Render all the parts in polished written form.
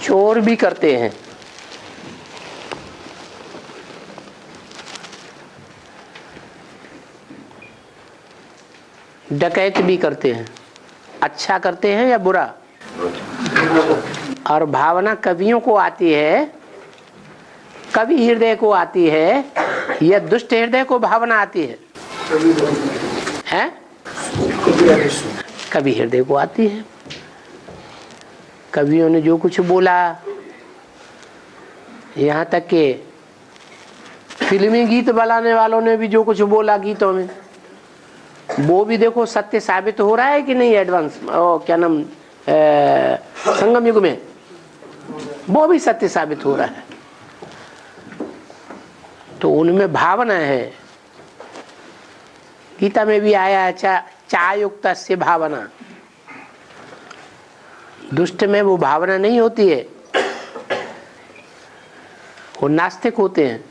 चोर भी करते हैं, डकैत भी करते हैं। अच्छा करते हैं या बुरा? और भावना कवियों को आती है, कवि हृदय को आती है या दुष्ट हृदय को भावना आती है? हैं? कवि हृदय को आती है। कवियों ने जो कुछ बोला, यहाँ तक के फिल्मी गीत बनाने वालों ने भी जो कुछ बोला गीतों में, वो भी देखो सत्य साबित हो रहा है कि नहीं? एडवांस क्या नाम संगम युग में वो भी सत्य साबित हो रहा है। तो उनमें भावना है। गीता में भी आया है चायुक्त से भावना। दुष्ट में वो भावना नहीं होती है, वो नास्तिक होते हैं।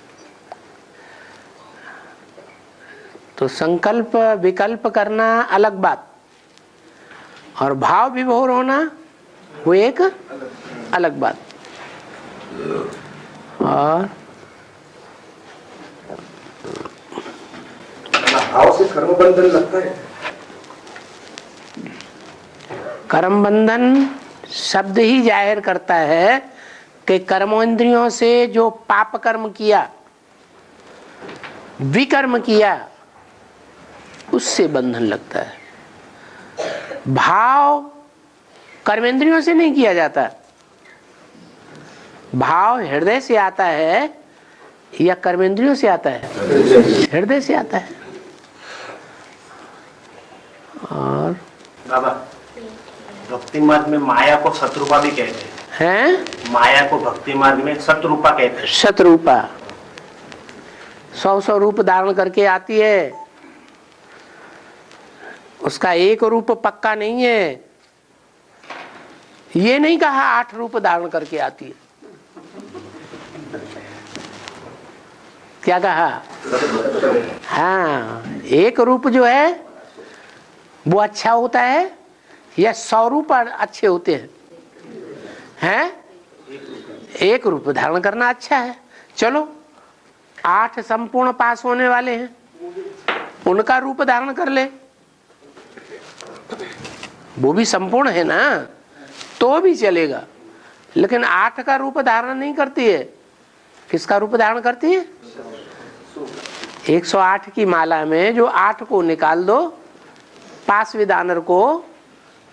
तो संकल्प विकल्प करना अलग बात, और भाव विभोर होना वो एक अलग बात। और भाव से कर्म बंधन लगता है। कर्म बंधन शब्द ही जाहिर करता है कि कर्मेंद्रियों से जो पाप कर्म किया, विकर्म किया, उससे बंधन लगता है। भाव कर्मेंद्रियों से नहीं किया जाता। भाव हृदय से आता है या कर्मेंद्रियों से आता है? हृदय से आता है। और बाबा, भक्ति मार्ग में माया को शत्रुपा भी कहते हैं? माया को भक्ति मार्ग में शत्रुपा कहते हैं। शत्रुपा 100 रूप धारण करके आती है। उसका एक रूप पक्का नहीं है। ये नहीं कहा 8 रूप धारण करके आती है। क्या कहा? हाँ, एक रूप जो है वो अच्छा होता है या 100 रूप अच्छे होते हैं? हैं? एक रूप धारण करना अच्छा है। चलो 8 संपूर्ण पास होने वाले हैं, उनका रूप धारण कर ले, वो भी संपूर्ण है ना, तो भी चलेगा। लेकिन 8 का रूप धारण नहीं करती है। किसका रूप धारण करती है? 108 की माला में जो 8 को निकाल दो, पास विदानर को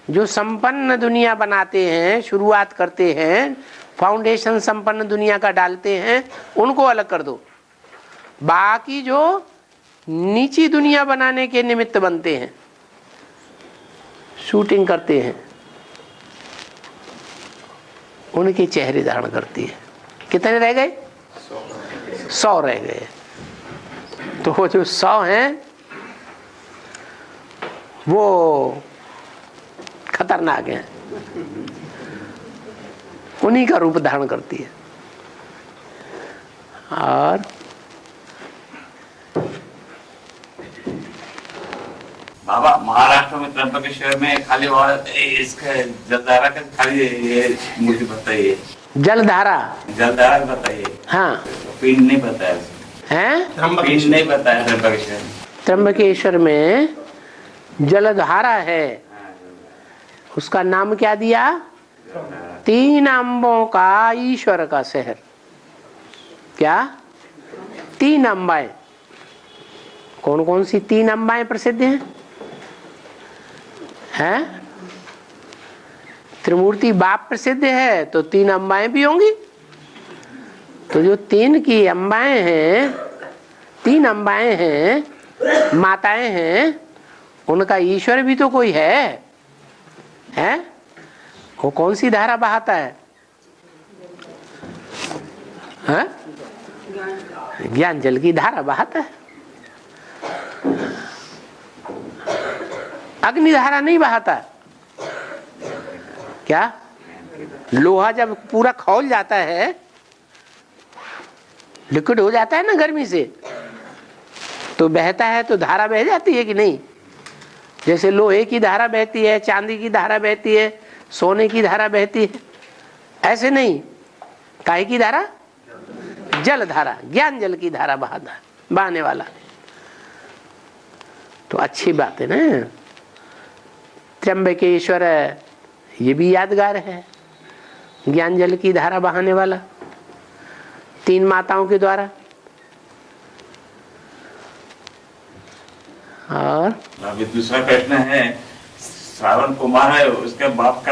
जो संपन्न दुनिया बनाते हैं, शुरुआत करते हैं, फाउंडेशन संपन्न दुनिया का डालते हैं, उनको अलग कर दो। बाकी जो नीची दुनिया बनाने के निमित्त बनते हैं, शूटिंग करते हैं, उनके चेहरे धारण करती है। कितने रह गए? 100 रह गए। तो वो जो 100 हैं वो खतरनाक हैं, उन्हीं का रूप धारण करती है। और बाबा, महाराष्ट्र में त्र्यंबकेश्वर में खाली इसका जलधारा का खाली ये मूर्ति बताइए। जलधारा बताइए। हाँ, पिंड नहीं पता है। हैं? पिंड नहीं पता है त्र्यंबकेश्वर में। त्र्यंबकेश्वर में जलधारा है। उसका नाम क्या दिया? 3 अम्बों का ईश्वर का शहर। क्या? 3 अम्बाएं। कौन कौन सी 3 अम्बाएं प्रसिद्ध हैं? हैं? त्रिमूर्ति बाप प्रसिद्ध है तो 3 अम्बाएं भी होंगी। तो जो 3 की अम्बाएं हैं, 3 अम्बाएं हैं, माताएं हैं, उनका ईश्वर भी तो कोई है। हैं? वो कौन सी धारा बहाता है? हैं? ज्ञान जल की धारा बहाता है। अग्नि धारा नहीं बहाता। क्या? लोहा जब पूरा खौल जाता है, लिक्विड हो जाता है ना गर्मी से, तो बहता है तो धारा बह जाती है कि नहीं? जैसे लोहे की धारा बहती है, चांदी की धारा बहती है, सोने की धारा बहती है, ऐसे नहीं। काहे की धारा? जल धारा, ज्ञान जल की धारा बहाने वाला। तो अच्छी बात है ना। त्र्यंबकेश्वर ये भी यादगार है, ज्ञान जल की धारा बहाने वाला 3 माताओं के द्वारा। और अभी दूसरा प्रश्न है, श्रावण कुमार है, उसके बाप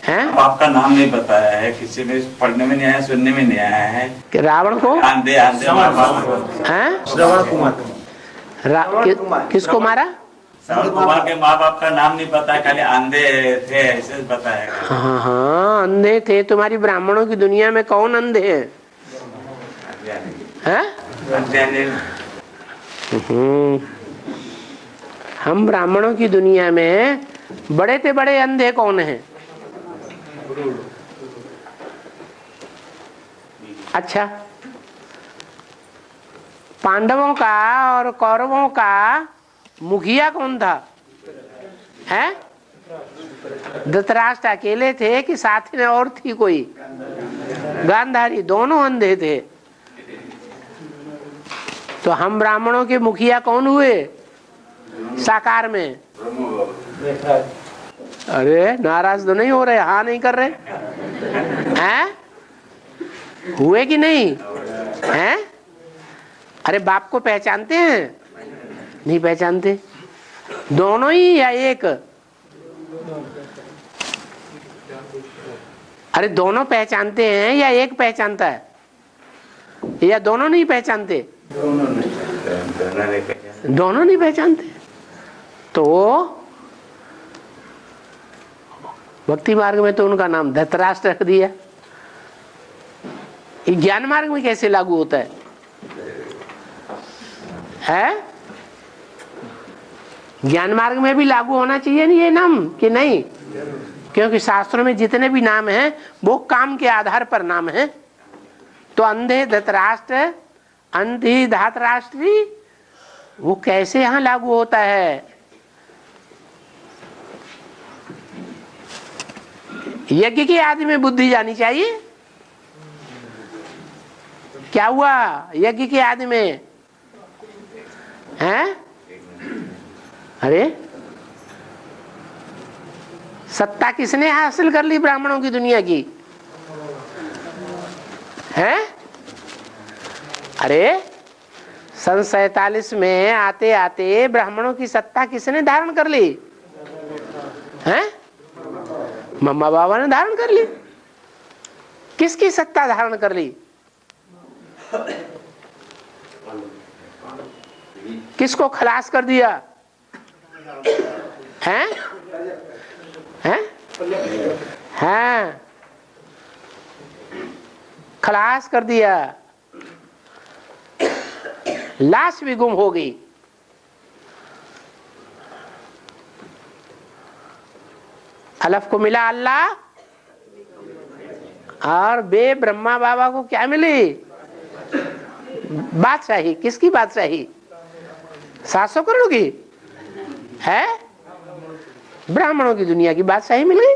हैं? का नाम नहीं बताया है, किसी में पढ़ने में नहीं आया, सुनने में नहीं आया है कि रावण को आंधे आंधे हैं? श्रवण कुमार। किसको मारा? श्रावण कुमार के माँ बाप का नाम नहीं बताया, खाली आंधे थे ऐसे बताया। हाँ हाँ, अंधे थे। तुम्हारी ब्राह्मणों की दुनिया में कौन अंधे हैं? हम ब्राह्मणों की दुनिया में बड़े से बड़े अंधे कौन हैं? अच्छा, पांडवों का और कौरवों का मुखिया कौन था? हैं? धृतराष्ट्र अकेले थे कि साथ में और थी कोई? गांधारी। दोनों अंधे थे। तो हम ब्राह्मणों के मुखिया कौन हुए साकार में? अरे नाराज तो नहीं हो रहे? हाँ नहीं कर रहे हैं? हुए कि नहीं हैं? अरे बाप को पहचानते हैं? नहीं पहचानते। दोनों ही या एक? अरे दोनों पहचानते हैं या एक पहचानता है? या दोनों नहीं पहचानते? दोनों नहीं पहचानते। तो भक्ति मार्ग में तो उनका नाम धृतराष्ट्र रख दिया। ये ज्ञान मार्ग में कैसे लागू होता है? ज्ञान मार्ग में भी लागू होना चाहिए नहीं ये नाम कि नहीं? क्योंकि शास्त्रों में जितने भी नाम हैं वो काम के आधार पर नाम है। तो अंधे धृतराष्ट्र, अंधी धातराष्ट्री, वो कैसे यहां लागू होता है? यज्ञ के आदि में बुद्धि जानी चाहिए। क्या हुआ यज्ञ के आदि में? हैं? अरे सत्ता किसने हासिल कर ली ब्राह्मणों की दुनिया की? हैं? अरे सन 47 में आते आते ब्राह्मणों की सत्ता किसने धारण कर ली? हैं? मम्मा बाबा ने धारण कर ली। किसकी सत्ता धारण कर ली? किसको खलास कर दिया? हैं? हैं? हैं? खलास कर दिया। लाश भी गुम हो गई। अलफ को मिला अल्लाह, और बे ब्रह्मा बाबा को क्या मिली? बादशाही। किसकी बादशाही? 700 करोड़ की है? ब्राह्मणों की दुनिया की बादशाही मिल गई।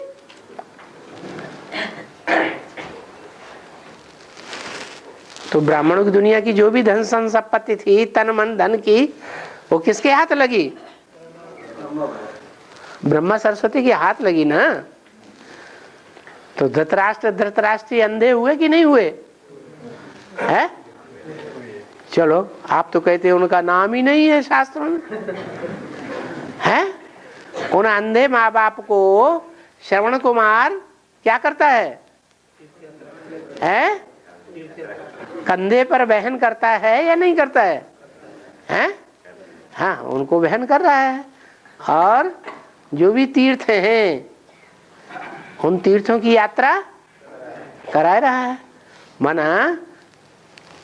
तो ब्राह्मणों की दुनिया की जो भी धन संपत्ति थी, तन मन धन की, वो किसके हाथ लगी? ब्रह्मा सरस्वती के हाथ लगी ना। तो धृतराष्ट्र अंधे हुए कि नहीं हुए? है? चलो आप तो कहते हैं उनका नाम ही नहीं है शास्त्रों में। है? उन अंधे माँ बाप को श्रवण कुमार क्या करता है? कंधे पर वहन करता है या नहीं करता है? हैं? हाँ, उनको वहन कर रहा है। और जो भी तीर्थ हैं उन तीर्थों की यात्रा करा रहा है। माना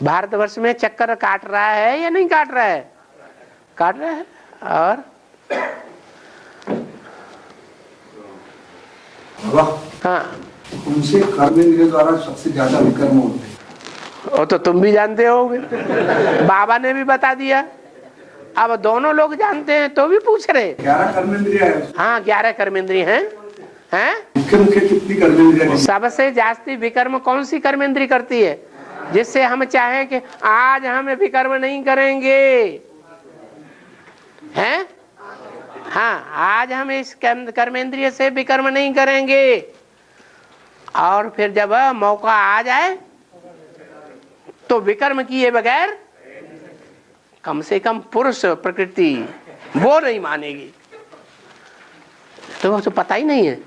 भारतवर्ष में चक्कर काट रहा है या नहीं काट रहा है? काट रहा है। और हाँ, उनसे कर्मेंद्रिय द्वारा सबसे ज्यादा विकर्म होते हैं। वो तो तुम भी जानते होगे, बाबा ने भी बता दिया। अब दोनों लोग जानते हैं तो भी पूछ रहे। 11 कर्मेंद्रिय है। हाँ 11 कर्मेंद्रिय हैं। हैं? मुख्य मुख्य कितनी कर्मेंद्रिय? सबसे जास्ती विकर्म कौन सी कर्मेंद्रिय करती है, जिससे हम चाहें कि आज हम विकर्म नहीं करेंगे, हैं? हाँ, आज हम इस कर्मेंद्रिय से विकर्म नहीं करेंगे, और फिर जब मौका आ जाए तो विकर्म किए बगैर कम से कम पुरुष प्रकृति वो नहीं मानेगी। तो वो तो पता ही नहीं है।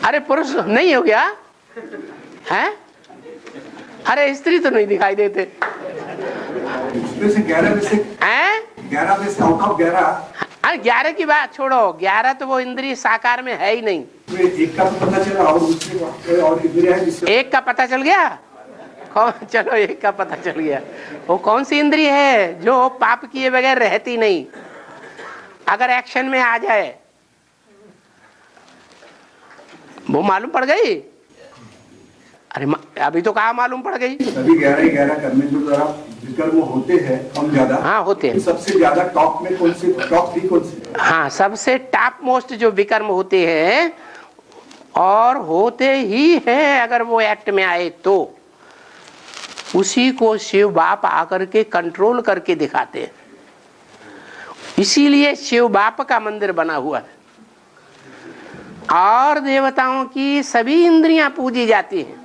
अरे पुरुष नहीं हो गया है, अरे स्त्री तो नहीं दिखाई देते इसमें से 11 में से हैं? 11 में से आउट ऑफ 11 अरे 11 की बात छोड़ो, 11 तो वो इंद्रिय साकार में है ही नहीं। एक का तो पता चला, और दूसरे को और इंद्रिय है जिससे एक का पता चल गया कौन? चलो एक का पता चल गया। वो कौन सी इंद्रिय है जो पाप किए बगैर रहती नहीं, अगर एक्शन में आ जाए वो मालूम पड़ गई। अरे अभी तो कहा मालूम पड़ गई। सभी 11 कर्मेंद्रियों द्वारा विकर्म होते हैं, कम ज्यादा। हाँ होते हैं। सबसे ज्यादा टॉप में कौन से, टॉप 3 कौन से? हाँ सबसे टॉप मोस्ट जो विकर्म होते हैं, और होते ही हैं अगर वो एक्ट में आए तो, उसी को शिव बाप आकर के कंट्रोल करके दिखाते हैं। इसीलिए शिव बाप का मंदिर बना हुआ है, और देवताओं की सभी इंद्रियां पूजी जाती हैं,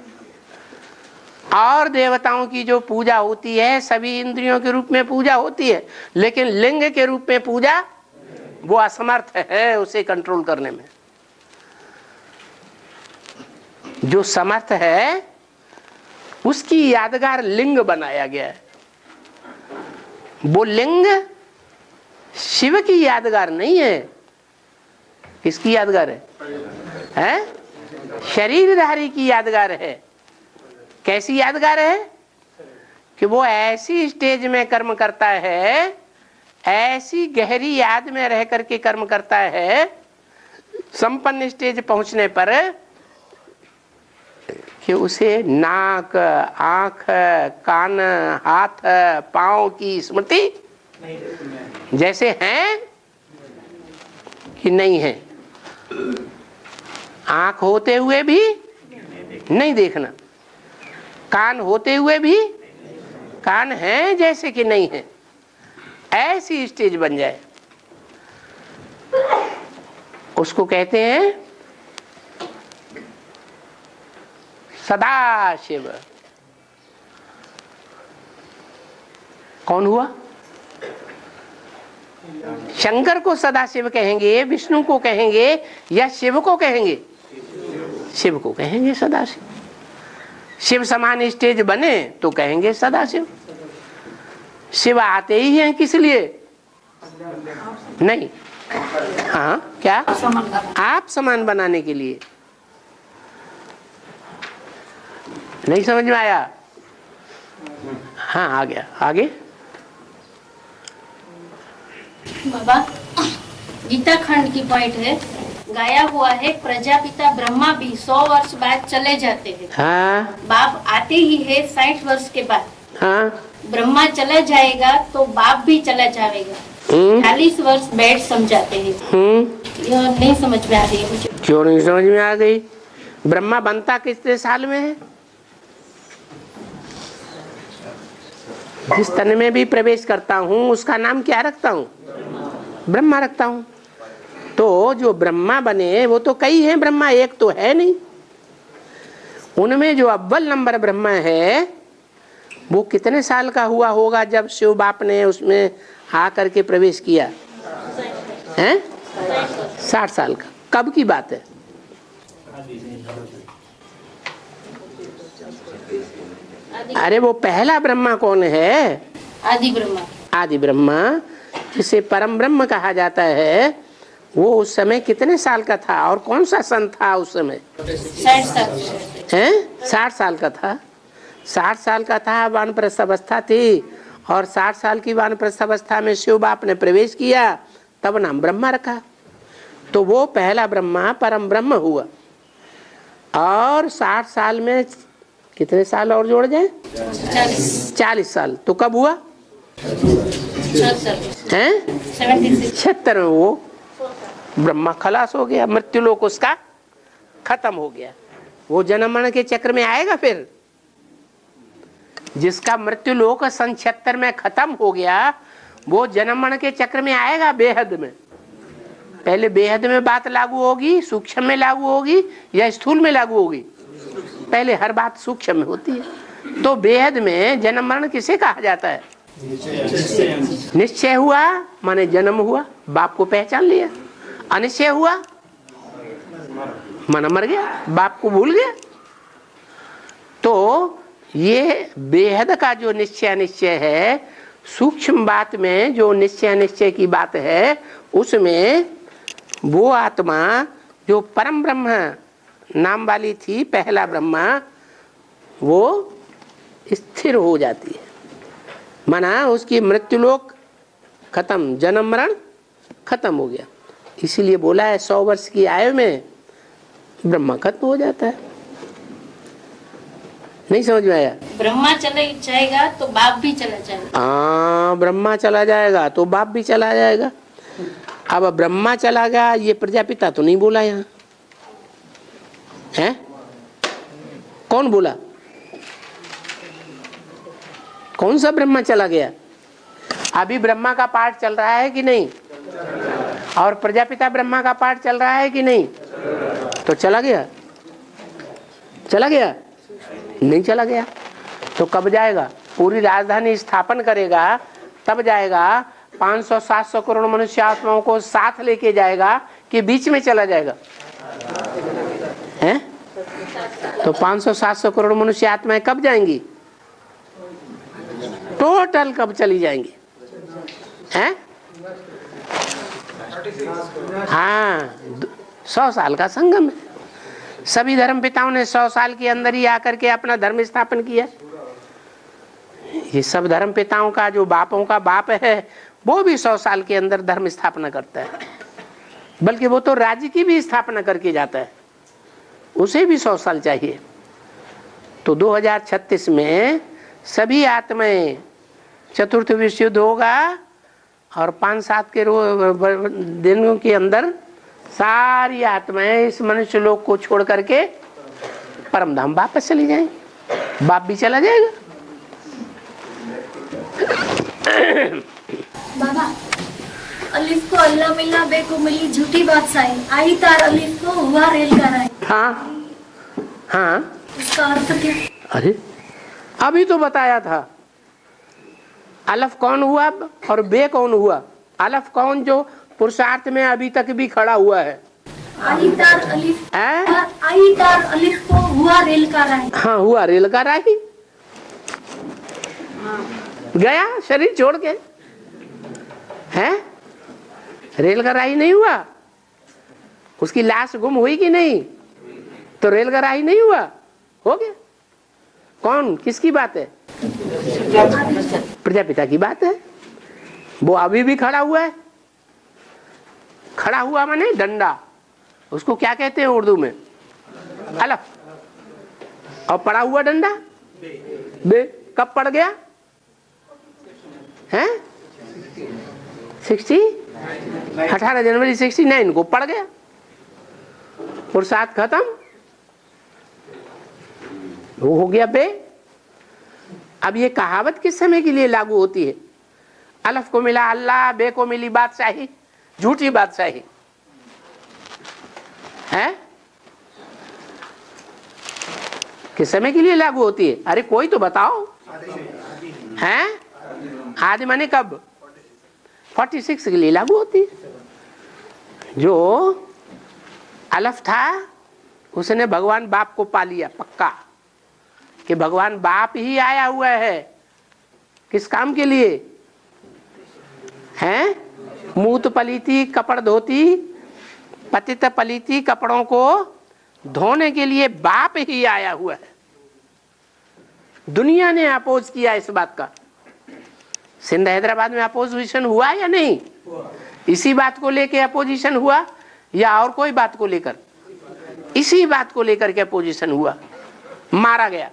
और देवताओं की जो पूजा होती है सभी इंद्रियों के रूप में पूजा होती है, लेकिन लिंग के रूप में पूजा वो असमर्थ है उसे कंट्रोल करने में। जो समर्थ है उसकी यादगार लिंग बनाया गया है। वो लिंग शिव की यादगार नहीं है। किसकी यादगार है? हैं? शरीरधारी की यादगार है। कैसी यादगार है? कि वो ऐसी स्टेज में कर्म करता है, ऐसी गहरी याद में रह करके कर्म करता है, संपन्न स्टेज पहुंचने पर कि उसे नाक, आंख, कान, हाथ, पांव की स्मृति जैसे हैं कि नहीं है। आंख होते हुए भी नहीं देखना, कान होते हुए भी कान है जैसे कि नहीं है, ऐसी स्टेज बन जाए, उसको कहते हैं सदाशिव। कौन हुआ? शंकर को सदाशिव कहेंगे, विष्णु को कहेंगे, या शिव को कहेंगे? शिव को कहेंगे सदाशिव। शिव समान स्टेज बने तो कहेंगे सदाशिव। शिव आते ही हैं किस लिए? नहीं, हाँ क्या? आप समान बनाने के लिए। नहीं समझ में आया? हाँ आ गया। आगे बाबा, गीता खंड की पॉइंट है, गाया हुआ है प्रजापिता ब्रह्मा भी 100 वर्ष बाद चले जाते हैं। हाँ बाप आते ही है 60 वर्ष के बाद। हाँ ब्रह्मा चला जाएगा तो बाप भी चला जाएगा। 40 वर्ष बैठ समझाते हैं। यह नहीं समझ में आ रही है मुझे। क्यों नहीं समझ में आ गई? ब्रह्मा बनता कितने साल में है? जिस तन में भी प्रवेश करता हूँ उसका नाम क्या रखता हूँ? ब्रह्मा रखता हूँ। तो जो ब्रह्मा बने वो तो कई हैं, ब्रह्मा एक तो है नहीं। उनमें जो अव्वल नंबर ब्रह्मा है वो कितने साल का हुआ होगा जब शिव बाप ने उसमें आकर के प्रवेश किया? हैं? 60 साल का। कब की बात है? अरे वो पहला ब्रह्मा कौन है? आदि ब्रह्मा। आदि ब्रह्मा जिसे परम ब्रह्म कहा जाता है, वो उस समय कितने साल का था और कौन सा सन था उस समय? 60 साल हैं? 60 साल का था। 60 साल का था, वानप्रस्थ अवस्था थी, और 60 साल की वानप्रस्थ अवस्था में शिव बाप ने प्रवेश किया, तब नाम ब्रह्मा रखा। तो वो पहला ब्रह्मा परम ब्रह्म हुआ। और 60 साल में कितने साल और जोड़ जाए? 40 साल। तो कब हुआ? हैं 76 76 में वो ब्रह्मा खलास हो गया, मृत्युलोक उसका खत्म हो गया। वो जन्म मरण के चक्र में आएगा फिर। जिसका मृत्युलोक सन 76 में खत्म हो गया वो जन्म मरण के चक्र में आएगा बेहद में। पहले बेहद में बात लागू होगी, सूक्ष्म में लागू होगी या स्थूल में लागू होगी? पहले हर बात सूक्ष्म में होती है। तो बेहद में जन्म मरण किसे कहा जाता है? निश्चय हुआ माने जन्म हुआ, बाप को पहचान लिया। अनिश्चय हुआ माना मर गया, बाप को भूल गया। तो ये बेहद का जो निश्चय निश्चय है, सूक्ष्म बात में जो निश्चय निश्चय की बात है, उसमें वो आत्मा जो परम ब्रह्म नाम वाली थी, पहला ब्रह्मा, वो स्थिर हो जाती है। माना उसकी मृत्युलोक खत्म, जन्म मरण खत्म हो गया। इसीलिए बोला है 100 वर्ष की आयु में ब्रह्मा खत्म हो जाता है। नहीं समझ में आया? ब्रह्मा चले जाएगा तो बाप भी चला जाएगा। हाँ, ब्रह्मा चला जाएगा तो बाप भी चला जाएगा। अब ब्रह्मा चला गया, ये प्रजापिता तो नहीं बोला यहाँ है? कौन बोला? कौन सा ब्रह्मा चला गया? अभी ब्रह्मा का पाठ चल रहा है कि नहीं? और प्रजापिता ब्रह्मा का पाठ चल रहा है कि नहीं? तो चला गया? चला गया? नहीं चला गया। तो कब जाएगा? पूरी राजधानी स्थापन करेगा तब जाएगा। 500-700 करोड़ मनुष्य आत्माओं को साथ लेके जाएगा कि बीच में चला जाएगा? हैं? तो 500-700 करोड़ मनुष्य आत्माएं कब जाएंगी? टोटल कब चली जाएंगी? हैं? हाँ, 100 साल का संगम है। सभी धर्म पिताओं ने 100 साल के अंदर ही आकर के अपना धर्म स्थापन किया। ये सब धर्म पिताओं का जो बापों का बाप है वो भी 100 साल के अंदर धर्म स्थापना करता है। बल्कि वो तो राज्य की भी स्थापना करके जाता है, उसे भी 100 साल चाहिए। तो 2036 में सभी आत्माएं, चतुर्थ विश्व युद्ध होगा और 5-7 के दिनों के अंदर सारी आत्माएं इस मनुष्य लोक को छोड़ करके परम धाम वापस चली जाएंगी। बाप भी चला जाएगा। बाबा, अलिफ को अल्लाह मिला, बे को मिली झूठी बादशाही, आई तार अलिफ को हुआ रेल का राय। हाँ हाँ, उसका अर्थ क्या? अरे अभी तो बताया था। अलफ कौन हुआ और बे कौन हुआ? अलफ कौन? जो पुरुषार्थ में अभी तक भी खड़ा हुआ है। आई तार अलिफ को हुआ रेल का राय। हाँ, हुआ रेल का राही। गया शरीर छोड़ के, है? रेल का राही नहीं हुआ? उसकी लाश गुम हुई कि नहीं? तो रेल का राही नहीं हुआ? हो गया। कौन? किसकी बात है? प्रजापिता की बात है। वो अभी भी खड़ा हुआ है। खड़ा हुआ माने डंडा, उसको क्या कहते हैं उर्दू में? अलफ। और पड़ा हुआ डंडा बे। कब पड़ गया है? 18 जनवरी 69 को पड़ गया। पुरुषार्थ खत्म, वो हो गया बे। अब ये कहावत किस समय के लिए लागू होती है? अलफ को मिला अल्लाह, बे को मिली बादशाही, झूठी बादशाही है। किस समय के लिए लागू होती है? अरे कोई तो बताओ। हैं? आदि माने कब? 46 के लिए लागू होती है। जो अलफ था उसने भगवान बाप को पा लिया पक्का कि भगवान बाप ही आया हुआ है। किस काम के लिए? हैं? मूत पलीती कपड़ धोती, पतित पलीती कपड़ों को धोने के लिए बाप ही आया हुआ है। दुनिया ने अपोज किया इस बात का। सिंध हैदराबाद में अपोजिशन हुआ या नहीं? इसी बात को लेकर अपोजिशन हुआ या और कोई बात को लेकर? इसी बात को लेकर के अपोजिशन हुआ। मारा गया।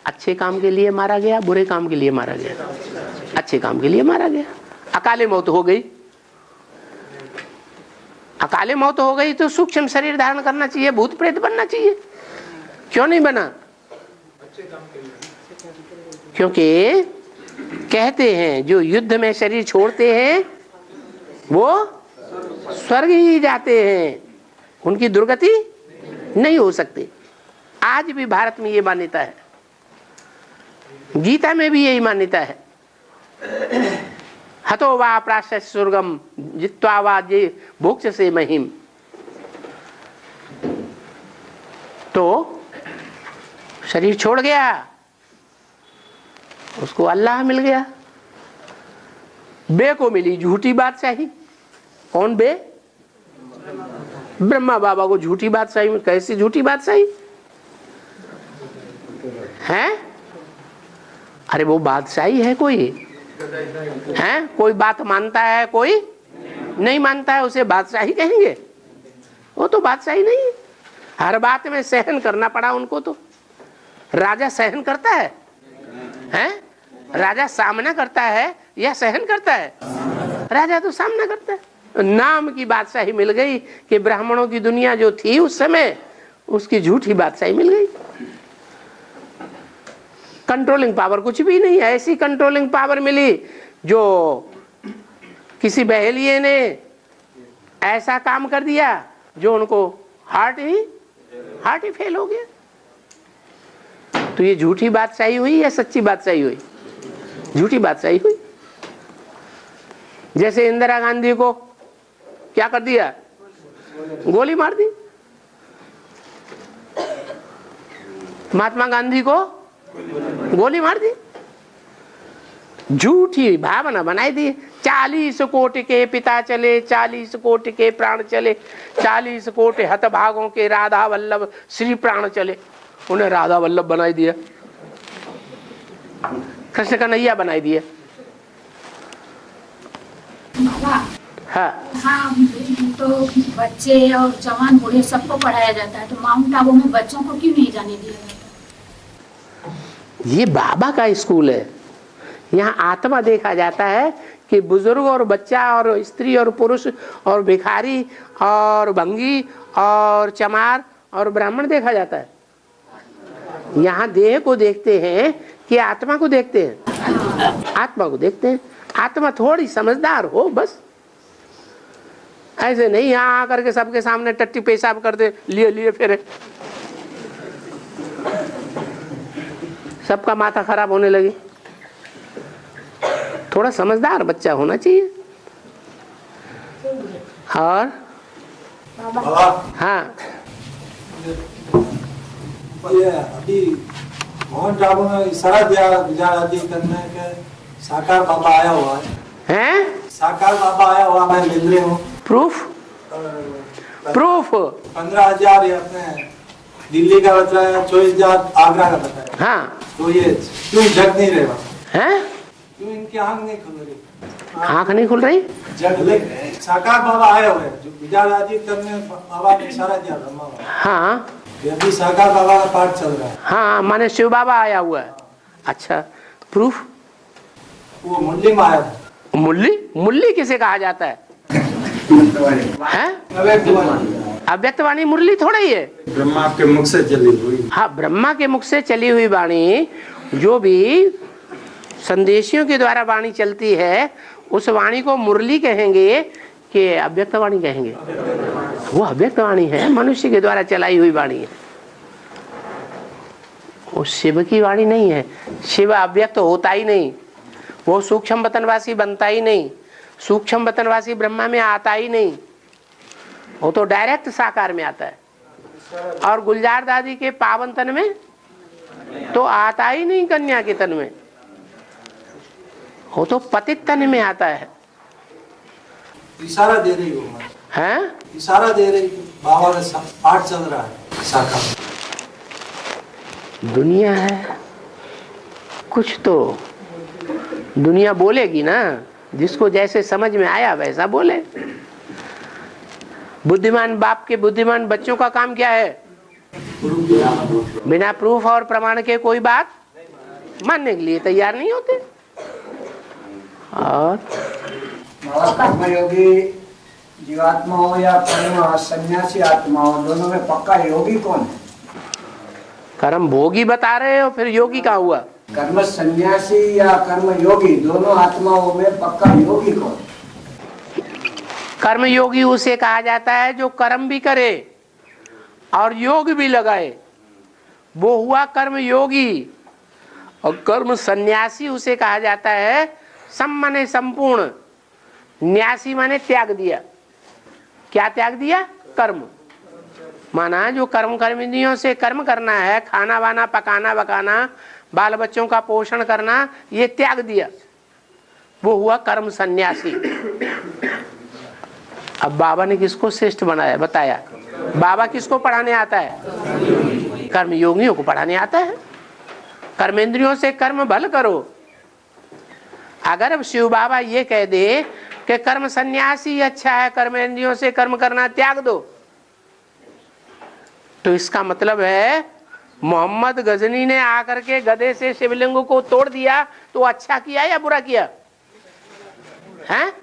अच्छे काम के लिए मारा गया, बुरे काम के लिए मारा गया। अच्छे काम के लिए मारा गया। अकाले मौत हो गई, अकाले मौत हो गई तो सूक्ष्म शरीर धारण करना चाहिए, भूत प्रेत बनना चाहिए, क्यों नहीं बना? क्योंकि कहते हैं जो युद्ध में शरीर छोड़ते हैं वो स्वर्ग ही जाते हैं, उनकी दुर्गति नहीं हो सकती। आज भी भारत में ये मान्यता है, गीता में भी यही मान्यता है। हतो वा प्राश्य स्वर्गम जित्वा वा जे भोक्ष से महिम। तो शरीर छोड़ गया, उसको अल्लाह मिल गया। बे को मिली झूठी बादशाही। कौन बे? ब्रह्मा बाबा को झूठी बादशाही में। कैसी झूठी बादशाही है? अरे वो बादशाही है कोई है? कोई बात मानता है, कोई नहीं मानता है, उसे बादशाही कहेंगे? वो तो बादशाही नहीं है। हर बात में सहन करना पड़ा उनको। तो राजा सहन करता है, हैं? राजा सामना करता है या सहन करता है? राजा तो सामना करता है। नाम की बादशाही मिल गई कि ब्राह्मणों की दुनिया जो थी उस समय, उसकी झूठी बादशाही मिल गई। कंट्रोलिंग पावर कुछ भी नहीं है। ऐसी कंट्रोलिंग पावर मिली जो किसी बहेलिये ने ऐसा काम कर दिया जो उनको हार्ट ही फेल हो गया। तो ये झूठी बादशाही हुई या सच्ची बादशाही हुई? झूठी बादशाही हुई। जैसे इंदिरा गांधी को क्या कर दिया? गोली मार दी। महात्मा गांधी को गोली मार दी। झूठी भावना बनाई दी। 40 कोटि के पिता चले, 40 कोटि के प्राण चले, 40 कोटि हतभागों के राधा वल्लभ श्री प्राण चले। उन्हें राधा वल्लभ बनाई दिया, कृष्ण कन्हैया बनाई दिया। हाँ हाँ, तो बच्चे और जवान बूढ़े सबको पढ़ाया जाता है, तो माउंट आबू में बच्चों को क्यों नहीं जाने दिया जाता? ये बाबा का स्कूल है। यहाँ आत्मा देखा जाता है कि बुजुर्ग और बच्चा और स्त्री और पुरुष और भिखारी और भंगी और चमार और ब्राह्मण देखा जाता है। यहाँ देह को देखते हैं कि आत्मा को देखते हैं? आत्मा को देखते हैं। आत्मा थोड़ी समझदार हो बस, ऐसे नहीं यहाँ आकर के सबके सामने टट्टी पेशाब कर दे, लिए फिर सबका माथा खराब होने लगे। थोड़ा समझदार बच्चा होना चाहिए। और हाँ, ये अभी माउंट आबू में इशारा दिया गुजरात आदि करने के साकार बाबा आया हुआ है। साकार बाबा आया हुआ, मैं मिल रही हूँ। प्रूफ 15,000 ये अपने दिल्ली का बताया, 24,000 आगरा का बताया। हाँ, तो ये क्यों जग नहीं रहे हैं? क्यों इनकी आंख नहीं खुल रही? आंख नहीं खुल रही? जग साकार बाबा आए हुए जो गुजरात आदि करने बाबा ने इशारा दिया ब्रह्मा बाबा। हाँ, अभी साकार बाबा का पाठ चल रहा है। हाँ, माने शिव बाबा आया हुआ है। अच्छा, प्रूफ? वो मुरली में आया था। मुरली किसे कहा जाता है? अव्यक्त वाणी मुरली थोड़ा ही है। ब्रह्मा के मुख से चली हुई। हाँ, ब्रह्मा के मुख से चली हुई वाणी, जो भी संदेशियों के द्वारा वाणी चलती है उस वाणी को मुरली कहेंगे कि अव्यक्त वाणी कहेंगे? वो अव्यक्त वाणी है, मनुष्य के द्वारा चलाई हुई वाणी है। वो शिव की वाणी नहीं है। शिव अव्यक्त होता ही नहीं, वो सूक्ष्म वतनवासी बनता ही नहीं, सूक्ष्म वतनवासी ब्रह्मा में आता ही नहीं, वो तो डायरेक्ट साकार में आता है। और गुलजार दादी के पावन तन में तो आता ही नहीं, कन्या के तन में, वो तो पतित तन में आता है। इशारा दे रही हो हैं? इशारा दे रही, बाबा का पाठ चल रहा है साकार। दुनिया है, कुछ तो दुनिया बोलेगी ना, जिसको जैसे समझ में आया वैसा बोले। बुद्धिमान बाप के बुद्धिमान बच्चों का काम क्या है? बिना प्रूफ और प्रमाण के कोई बात मानने के लिए तैयार नहीं होते। और कर्मयोगी जीवात्मा हो या कर्म सन्यासी आत्मा हो, दोनों में पक्का योगी कौन है? कर्म भोगी बता रहे हो, फिर योगी कहाँ हुआ? कर्म सन्यासी या कर्म योगी, दोनों आत्माओं में पक्का योगी कौन? कर्म योगी उसे कहा जाता है जो कर्म भी करे और योग भी लगाए, वो हुआ कर्म योगी। और कर्म सन्यासी उसे कहा जाता है सम माने संपूर्ण, न्यासी माने त्याग दिया। क्या त्याग दिया? कर्म। माना जो कर्म कर्मेंद्रियों से कर्म करना है, खाना वाना पकाना बकाना, बाल बच्चों का पोषण करना, ये त्याग दिया, वो हुआ कर्म सन्यासी। अब बाबा ने किसको श्रेष्ठ बनाया बताया? बाबा किसको पढ़ाने आता है? कर्म योगियों को पढ़ाने आता है। कर्मेंद्रियों से कर्म भल करो। अगर अब शिव बाबा ये कह दे कि कर्म सन्यासी अच्छा है, कर्मेंद्रियों से कर्म करना त्याग दो, तो इसका मतलब है मोहम्मद गजनी ने आकर के गधे से शिवलिंग को तोड़ दिया, तो अच्छा किया या बुरा किया? हैं?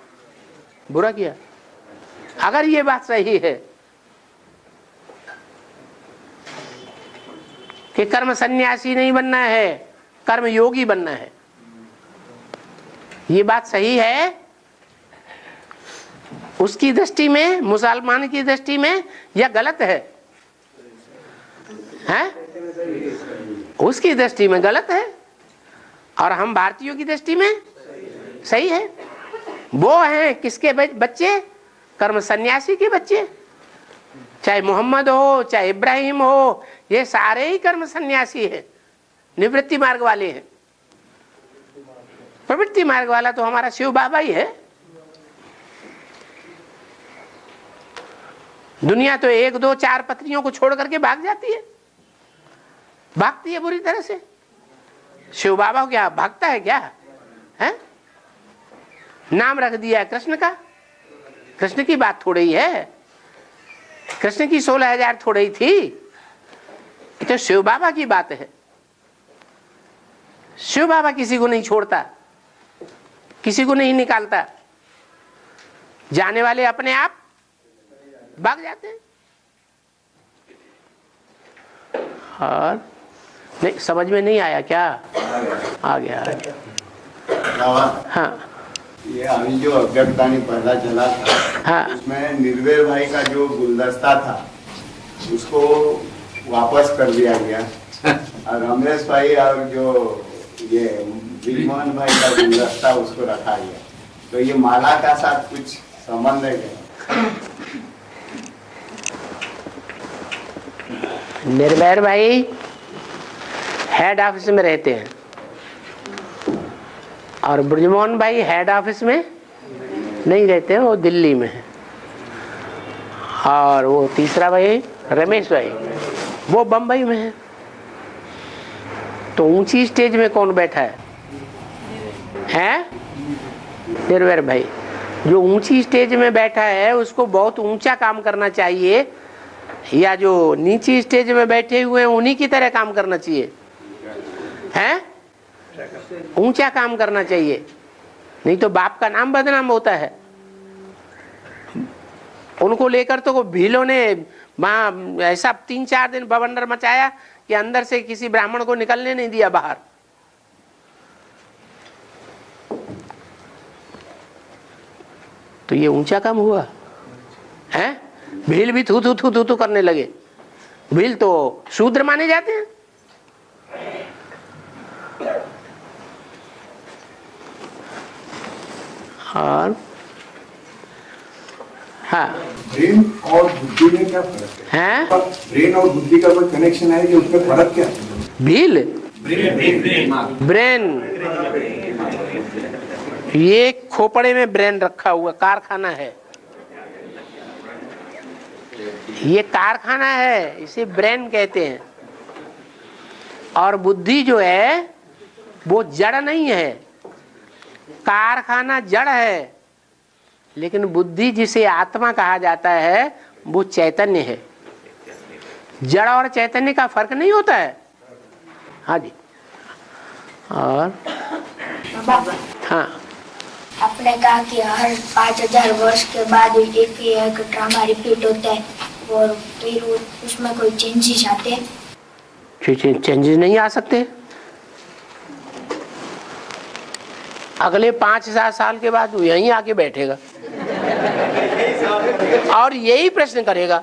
बुरा किया। अगर ये बात सही है कि कर्म सन्यासी नहीं बनना है, कर्म योगी बनना है, ये बात सही है उसकी दृष्टि में, मुसलमान की दृष्टि में, या गलत है? हैं? उसकी दृष्टि में गलत है और हम भारतीयों की दृष्टि में सही है। वो हैं किसके बच्चे? कर्म सन्यासी के बच्चे। चाहे मोहम्मद हो, चाहे इब्राहिम हो, ये सारे ही कर्म सन्यासी हैं, निवृत्ति मार्ग वाले हैं। प्रवृत्ति मार्ग वाला तो हमारा शिव बाबा ही है। दुनिया तो 1 2 4 पत्नियों को छोड़ करके भाग जाती है, भागती है बुरी तरह से। शिव बाबा क्या भागता है क्या? है? नाम रख दिया कृष्ण का। कृष्ण की बात थोड़ी ही है, कृष्ण की 16,000 थोड़ी ही थी, तो शिव बाबा की बात है। शिव बाबा किसी को नहीं छोड़ता, किसी को नहीं निकालता, जाने वाले अपने आप भाग जाते हैं। और नहीं समझ में नहीं आया क्या? आ गया। हाँ, ये अभी जो अव्यक्तानी पहला चला था, हाँ, उसमें निर्भय भाई का जो गुलदस्ता था उसको वापस कर दिया गया और रमेश भाई और जो ये विमोहन भाई का गुलदस्ता उसको रखा गया। तो ये माला का साथ कुछ संबंध है क्या? निर्भय भाई हेड ऑफिस में रहते हैं और ब्रजमोहन भाई हेड ऑफिस में नहीं रहते हैं, वो दिल्ली में है। और वो तीसरा भाई रमेश भाई वो बम्बई में है। तो ऊंची स्टेज में कौन बैठा है? निर्भय भाई। जो ऊंची स्टेज में बैठा है उसको बहुत ऊंचा काम करना चाहिए, या जो नीची स्टेज में बैठे हुए हैं उन्हीं की तरह काम करना चाहिए? हैं? ऊंचा काम करना चाहिए, नहीं तो बाप का नाम बदनाम होता है। उनको लेकर तो भीलों ने वहां ऐसा 3-4 दिन बवंडर मचाया कि अंदर से किसी ब्राह्मण को निकलने नहीं दिया बाहर। तो ये ऊंचा काम हुआ है? भील भी थू थू थू थू थू करने लगे। भील तो शूद्र माने जाते हैं। और हाँ, ब्रेन और बुद्धि में क्या फर्क है? ब्रेन और बुद्धि का कोई कनेक्शन है कि उसमें फर्क क्या है? भील ब्रेन, ये खोपड़े में ब्रेन रखा हुआ कारखाना है, ये कारखाना है, इसे ब्रेन कहते हैं। और बुद्धि जो है वो जड़ नहीं है, कारखाना जड़ है, लेकिन बुद्धि जिसे आत्मा कहा जाता है वो चैतन्य है। जड़ और चैतन्य का फर्क नहीं होता है। हाँ जी। और हाँ, आपने कहा कि हर 5000 वर्ष के बाद एक ही एक ड्रामा रिपीट होता है और फिर उसमें कोई चेंजेस आते हैं? चेंजेस नहीं आ सकते। अगले 5000 साल के बाद वो यहीं आके बैठेगा और यही प्रश्न करेगा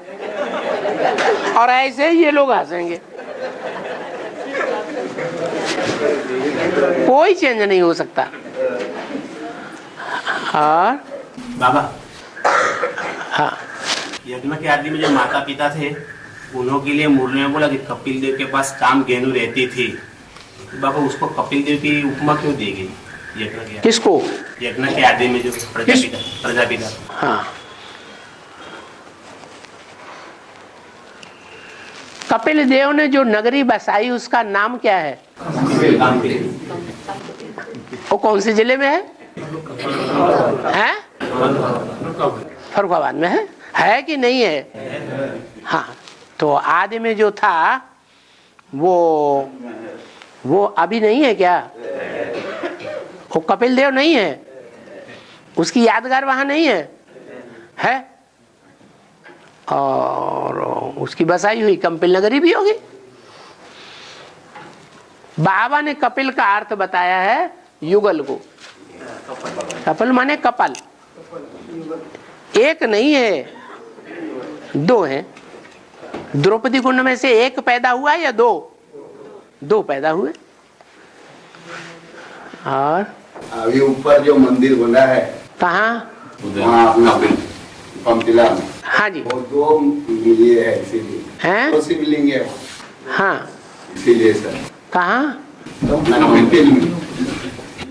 और ऐसे ही ये लोग हंसेंगे। कोई चेंज नहीं हो सकता। और बाबा, हाँ, यज्ञ के आदि में जो माता पिता थे उन्हों के लिए मुरली ने बोला कि कपिल देव के पास काम गेनू रहती थी। तो बाबा उसको कपिल देव की उपमा क्यों दी गई? यज्ञ के किसको? यज्ञ के आदि में जो प्रजापिता। हाँ, कपिल देव ने जो नगरी बसाई उसका नाम क्या है? वो कौन से जिले में है? फर्रुखाबाद में है कि नहीं है? हाँ, तो आदि में जो था वो अभी नहीं है क्या? वो कपिल देव नहीं है? उसकी यादगार वहां नहीं है? और उसकी बसाई हुई कपिल नगरी भी होगी। बाबा ने कपिल का अर्थ बताया है युगल को। कपिल माने कपल, एक नहीं है, दो हैं। द्रौपदी कुंड में से एक पैदा हुआ या दो पैदा हुए। और अभी ऊपर जो मंदिर बना है कहाँ? वहाँ अपना पंपिला में। हाँ जी, वो 2 ये है इसीलिए। हैं? तो शिवलिंग है। हाँ, इसीलिए सर। कहाँ? कपिल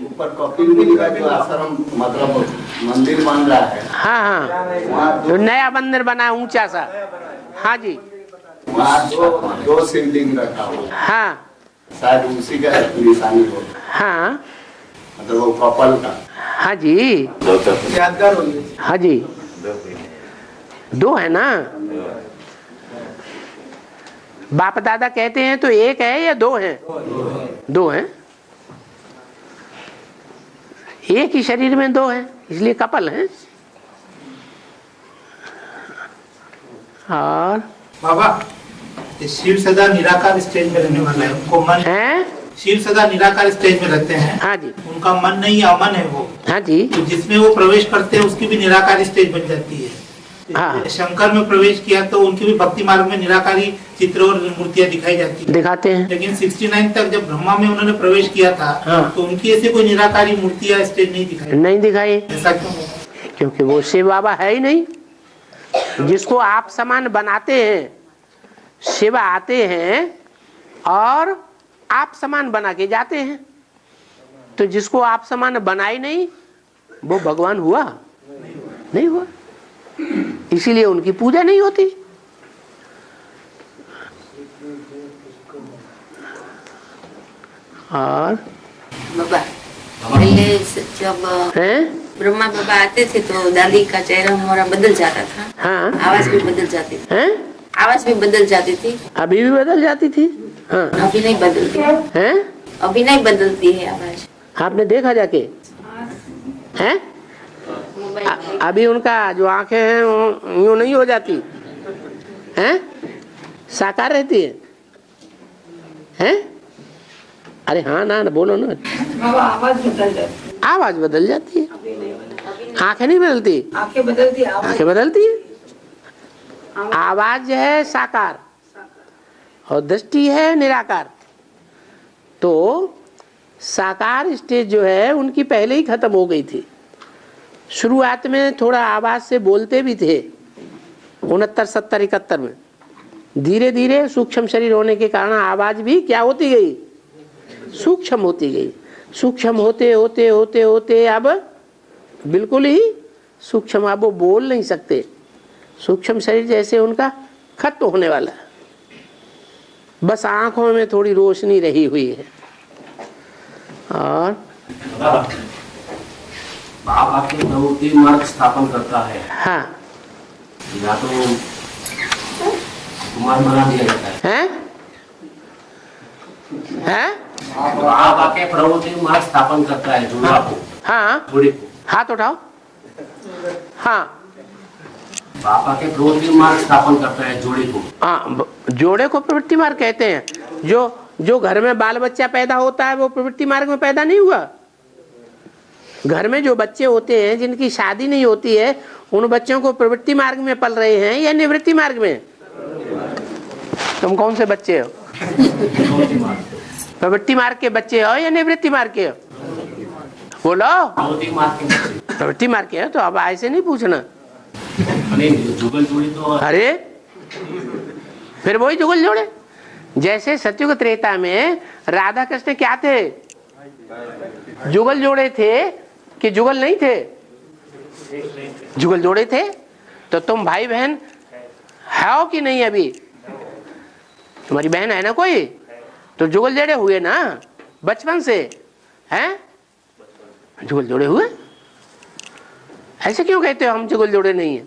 ऊपर कपिल मुनि का जो आश्रम मतलब मंदिर बन रहा है। हाँ हाँ, वहाँ जो नया मंदिर बना ऊंचा सा। हाँ जी, वहाँ दो शिवलिंग रखा हुआ। हाँ शायद उसी का निशानी हो। हाँ, मतलब वो कपल का। हाँ जी, यादगार होगी। हाँ जी, 2 है ना। बाप दादा कहते हैं तो एक है या 2 है? 2 है। एक ही शरीर में 2 है, इसलिए कपल है। और बाबा, शिव सदा निराकार स्टेज में रहने वाला है, उनको मन है? शिव सदा निराकार स्टेज में रहते हैं। हाँ जी, उनका मन नहीं अमन है वो। हाँ जी, तो जिसमें वो प्रवेश करते हैं उसकी भी निराकार स्टेज बन जाती है। हाँ, शंकर में प्रवेश किया तो उनकी भी भक्ति मार्ग में निराकारी चित्र और मूर्तियां दिखाई जाती है, दिखाते हैं। लेकिन 69 तक जब ब्रह्मा में उन्होंने प्रवेश किया था, हाँ, तो उनकी ऐसे कोई निराकारी मूर्तियां स्टेज नहीं दिखाई। ऐसा क्यों? क्योंकि वो शिव बाबा है ही नहीं। जिसको आप समान बनाते हैं, शिव आते हैं और आप समान बना के जाते हैं। तो जिसको आप समान बनाई नहीं, वो भगवान हुआ नहीं हुआ। इसीलिए उनकी पूजा नहीं होती। और बाबा, पहले जब ब्रह्मा बाबा आते थे तो दादी का चेहरा मोहरा बदल जाता था। हाँ, आवाज भी बदल जाती थी। हैं? आवाज भी बदल जाती थी। अभी भी बदल जाती थी। हाँ, अभी नहीं बदलती हैं? अभी नहीं बदलती है आवाज। आपने देखा जाके? हैं? अभी उनका जो आंखें हैं यूं नहीं हो जाती हैं, साकार रहती हैं? अरे हाँ ना बोलो ना। आवाज बदल जाती है। आवाज बदल जाती है, आंखें नहीं बदलती। आंखें बदलती है, आंखें बदलती है। आवाज है साकार और दृष्टि है निराकार। तो साकार स्टेज जो है उनकी पहले ही खत्म हो गई थी। शुरुआत में थोड़ा आवाज से बोलते भी थे 69, 70, 71 में। धीरे धीरे सूक्ष्म शरीर होने के कारण आवाज भी क्या होती गई? सूक्ष्म होती गई। सूक्ष्म होते होते होते होते अब बिल्कुल ही सूक्ष्म, अब वो बोल नहीं सकते। सूक्ष्म शरीर जैसे उनका खत्म होने वाला है, बस आंखों में थोड़ी रोशनी रही हुई है। और बाप आपके प्रवृत्ति मार्ग स्थापन करता है। हाँ, या तो कुमार बना दिया जाता है। हैं? आप आके प्रवृत्ति मार्ग स्थापन करता है, जुड़ा को। हाँ, जुड़ी को। हाथ उठाओ। हाँ, बाबा के प्रवृत्ति मार्ग स्थापन करता है जोड़े को। हाँ, जोड़े को प्रवृत्ति मार्ग कहते हैं। जो घर में बाल बच्चा पैदा होता है वो प्रवृत्ति मार्ग में पैदा नहीं हुआ। घर में जो बच्चे होते हैं जिनकी शादी नहीं होती है उन बच्चों को प्रवृत्ति मार्ग में पल रहे हैं या निवृत्ति मार्ग में? तुम कौन से बच्चे हो? प्रवृत्ति मार्ग के बच्चे हो या निवृत्ति मार्ग के हो? बोलो। प्रवृत्ति मार्ग के हो तो अब ऐसे नहीं पूछना। जुगल जोड़े तो अरे फिर वही जुगल जोड़े। जैसे सतयुग त्रेता में राधा कृष्ण क्या थे? जुगल जोड़े थे कि जुगल नहीं थे? जुगल जोड़े थे। तो तुम भाई बहन हो कि नहीं? अभी तुम्हारी बहन है ना कोई, तो जुगल जोड़े हुए ना बचपन से, हैं? जुगल जोड़े हुए। ऐसे क्यों कहते हो हम जुगल जोड़े नहीं है?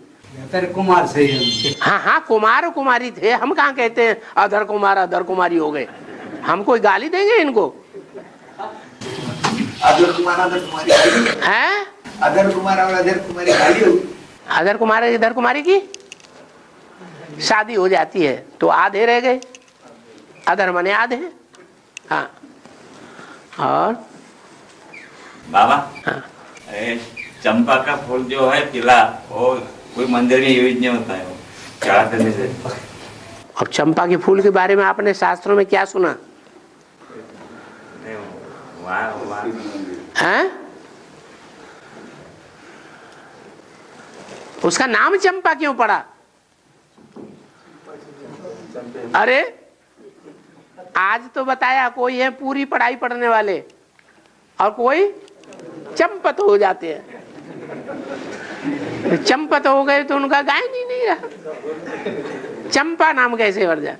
कुमार से ही। हाँ हाँ, कुमार और कुमारी थे। हम कहाँ कहते हैं अधर कुमार अधर कुमारी हो गए? हम कोई गाली देंगे इनको? अधर कुमार अधर कुमारी हैं? अधर कुमार और अधर कुमारी गाली होगी। अधर कुमार इधर कुमारी की शादी हो जाती है तो आधे रह गए। अधर माने आधे। हाँ, और बाबा, हाँ, चंपा का फूल जो है पीला, वो कोई मंदिर में यूज नहीं होता है, वो चढ़ा देने से। और चंपा के फूल के बारे में आपने शास्त्रों में क्या सुना? हैं? उसका नाम चंपा क्यों पड़ा? अरे आज तो बताया कोई है पूरी पढ़ाई पढ़ने वाले और कोई चंपत हो जाते हैं। चंपत हो गए तो उनका गायन ही नहीं रहा। चंपा नाम कैसे बढ़ जाए?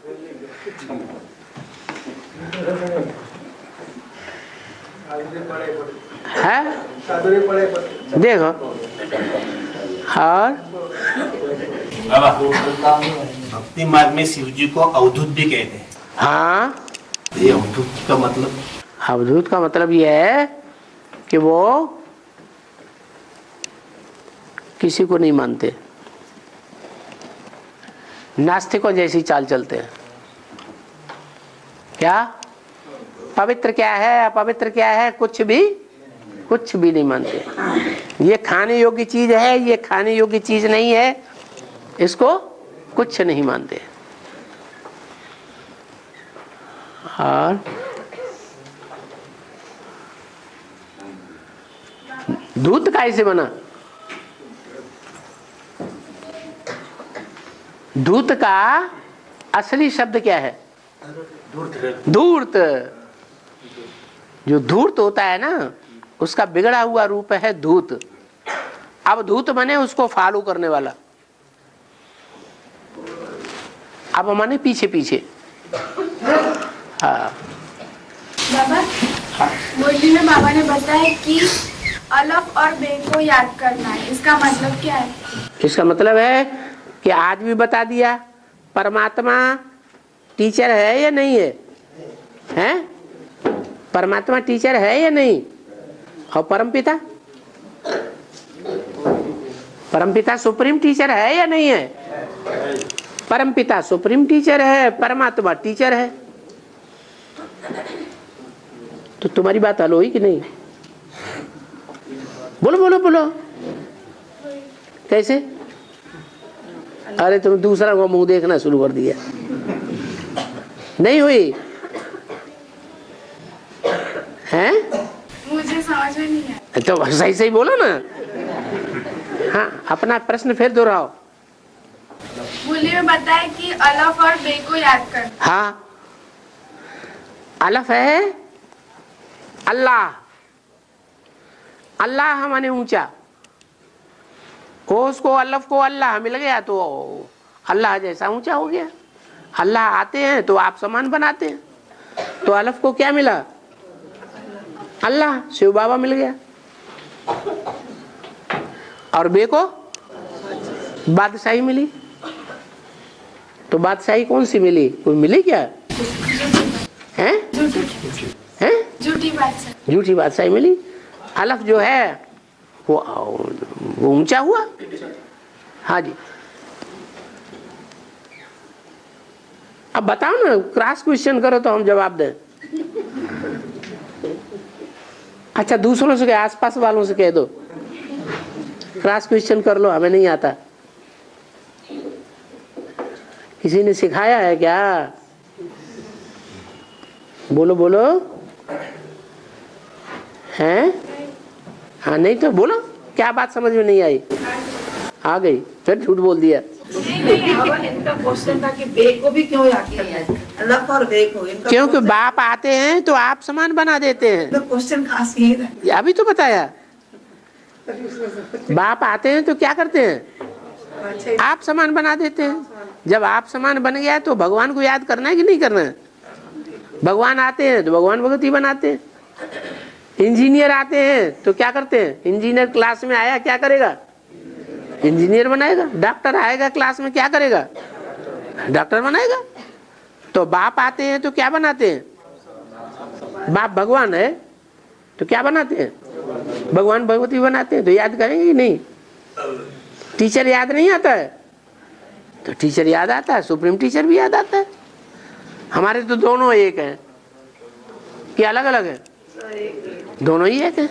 है? देखो। और बाबा, भक्ति मार्ग में शिव जी को अवधूत भी कहते हैं। हाँ, ये अवधूत का मतलब? अवधूत का मतलब ये है कि वो किसी को नहीं मानते, नास्तिकों जैसी चाल चलते हैं। क्या पवित्र क्या है अपवित्र क्या है कुछ भी नहीं मानते। ये खाने योग्य चीज है, ये खाने योग्य चीज नहीं है, इसको कुछ नहीं मानते। और दूत कैसे बना? दूत का असली शब्द क्या है? धूर्त। जो धूर्त होता है ना उसका बिगड़ा हुआ रूप है धूत। अब धूत बने उसको फॉलो करने वाला। अब माने पीछे पीछे। हाँ बाबा, मुरली में बाबा ने बताया कि अलफ और बे को याद करना है, इसका मतलब क्या है? इसका मतलब है कि आज भी बता दिया परमात्मा टीचर है या नहीं है? हैं? परमात्मा टीचर है या नहीं? और परमपिता सुप्रीम टीचर है या नहीं है? परमपिता सुप्रीम टीचर है, परमात्मा टीचर है। तो तुम्हारी बात हल हुई कि नहीं? बोलो बोलो बोलो। कैसे? अरे तुम दूसरा को मुंह देखना शुरू कर दिया। नहीं हुई हैं? मुझे समझ में नहीं आया। तो सही सही बोलो ना। हाँ, अपना प्रश्न फिर दोहराओ। मुरली में बताया कि अलफ और बे को याद कर। हाँ, अलफ है अल्लाह। अल्लाह माने ऊंचा। उसको अलफ को अल्लाह मिल गया तो अल्लाह जैसा ऊंचा हो गया। अल्लाह आते हैं तो आप समान बनाते हैं, तो अलफ को क्या मिला? अल्लाह, शिव बाबा मिल गया। और बे को बादशाही मिली। तो बादशाही कौन सी मिली? कोई मिली क्या? हैं? हैं? झूठी बादशाही। झूठी बादशाही मिली। अलफ जो है वो ऊंचा हुआ। हाँ जी, अब बताओ ना, क्रॉस क्वेश्चन करो तो हम जवाब दें। अच्छा, दूसरों से, आसपास वालों से कह दो, क्रॉस क्वेश्चन कर लो, हमें नहीं आता। किसी ने सिखाया है क्या? बोलो बोलो। हैं? हाँ, नहीं तो बोलो, क्या बात समझ में नहीं आई? आ गई, फिर झूठ बोल दिया। इनका क्वेश्चन था कि बेग को भी क्यों याद करना है? अल्लाह पर बेग को, क्योंकि बाप आते हैं तो आप समान बना देते हैं। तो क्वेश्चन खासियत है, अभी तो बताया। बाप आते हैं तो क्या करते हैं? आप समान बना देते हैं। जब आप समान बन गया तो भगवान को याद करना है कि नहीं करना है? भगवान आते हैं तो भगवान भगवती बनाते हैं। इंजीनियर आते हैं तो क्या करते हैं? इंजीनियर क्लास में आया, क्या करेगा? इंजीनियर बनाएगा। डॉक्टर आएगा क्लास में, क्या करेगा? डॉक्टर बनाएगा। तो बाप आते हैं तो क्या बनाते हैं? बाप भगवान है तो क्या बनाते हैं? भगवान भगवती बनाते हैं। तो याद करेंगे कि नहीं? टीचर याद नहीं आता है तो टीचर याद आता है, सुप्रीम टीचर भी याद आता है। हमारे तो दोनों एक हैं कि अलग अलग है? दोनों ही एक है।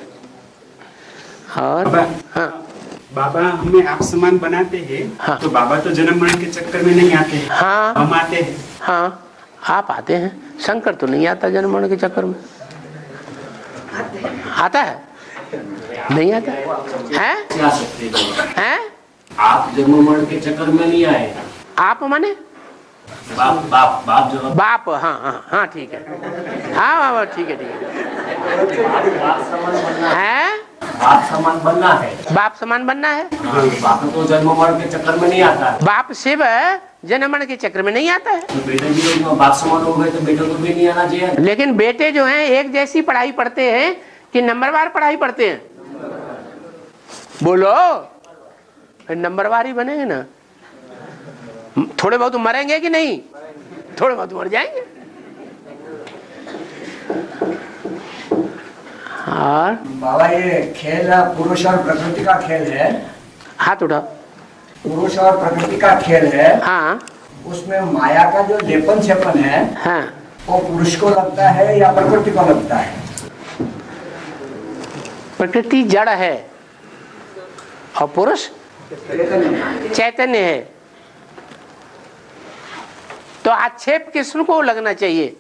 और हाँ, बाबा हमें आप समान बनाते हैं। हाँ। तो बाबा तो जन्म मरण के चक्कर में नहीं आते हैं। हाँ, हम आते हैं। हाँ, आप आते हैं। शंकर तो नहीं आता जन्म मरण के चक्कर में। आता है? नहीं आता है? हैं? आप जन्म मरण के चक्कर में नहीं आए। आप माने बाप बाप बाप जो बाप। हाँ हाँ हाँ, ठीक है। हाँ हाँ, ठीक है, ठीक है। बाप समान बनना है। बाप समान बनना है। बाप तो जन्म मरण के चक्कर में नहीं आता है। बाप शिव जन्म मरण के चक्कर में नहीं आता है। तो बेटे भी तो बाप समान हो गए तो बेटों को भी नहीं आना चाहिए। लेकिन बेटे जो हैं एक जैसी पढ़ाई पढ़ते हैं कि नंबरवार पढ़ाई पढ़ते हैं? बोलो, नंबरवार ही बनेंगे ना। थोड़े बहुत मरेंगे कि नहीं? थोड़े बहुत मर जाएंगे। और बाबा ये खेल पुरुष और प्रकृति का खेल है। हाथ उठा। पुरुष और प्रकृति का खेल है। हाँ। उसमें माया का जो लेपन छेपन है, हाँ, वो पुरुष को लगता है या प्रकृति को लगता है? प्रकृति जड़ है और पुरुष चैतन्य है। तो आक्षेप किसको लगना चाहिए?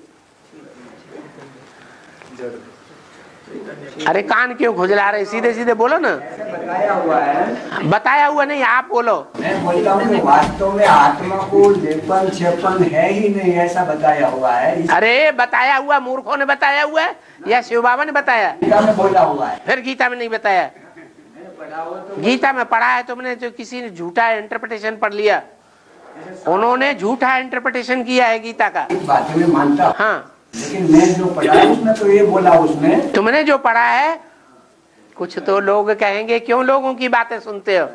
अरे कान क्यों खुजला रहे? सीधे सीधे बोलो ना। बताया हुआ है। बताया हुआ नहीं, आप बोलो। मैं बोलता हूँ कि वास्तव में आत्मा को लेपन छेपन है ही नहीं, ऐसा बताया हुआ है। अरे बताया हुआ मूर्खों ने बताया हुआ है या शिव बाबा ने बताया? गीता में बोला हुआ है। फिर गीता में नहीं बताया? गीता में पढ़ा है तुमने तो किसी ने झूठा इंटरप्रिटेशन पढ़ लिया। उन्होंने झूठा इंटरप्रिटेशन किया है गीता का। इस बात में मानता। हाँ, लेकिन मैं जो पढ़ा है उसमें तो ये बोला, उसमें तुमने जो पढ़ा है, कुछ तो लोग कहेंगे क्यों लोगों की बातें सुनते हो?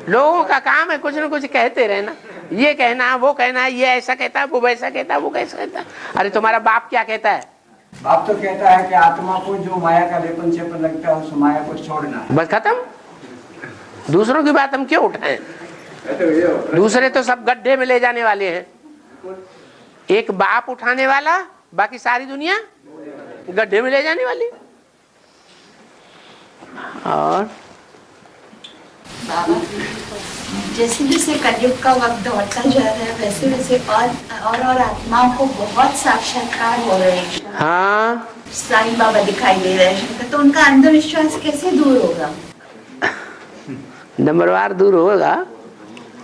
लोगों का काम है कुछ न कुछ कहते रहना, ये कहना वो कहना, ये ऐसा कहता है, वो वैसा कहता है, वो कैसा कहता है। अरे तुम्हारा बाप क्या कहता है? बाप तो कहता है कि आत्मा को जो माया का लेपन छेपन लगता है उस माया को छोड़ना है। बस खत्म। दूसरों की बात हम क्यों उठाएं? दूसरे तो सब गड्ढे में ले जाने वाले हैं। एक बाप उठाने वाला, बाकी सारी दुनिया गड्ढे में ले जाने वाली। और बाबा, जैसे जैसे कलयुग का वक्त दौड़ता जा रहा है वैसे वैसे और आत्माओं को बहुत साक्षात्कार हो रहे हैं। हाँ, साईं बाबा दिखाई दे रहे हैं, तो उनका अंधविश्वास कैसे दूर होगा? नंबरवार दूर होगा,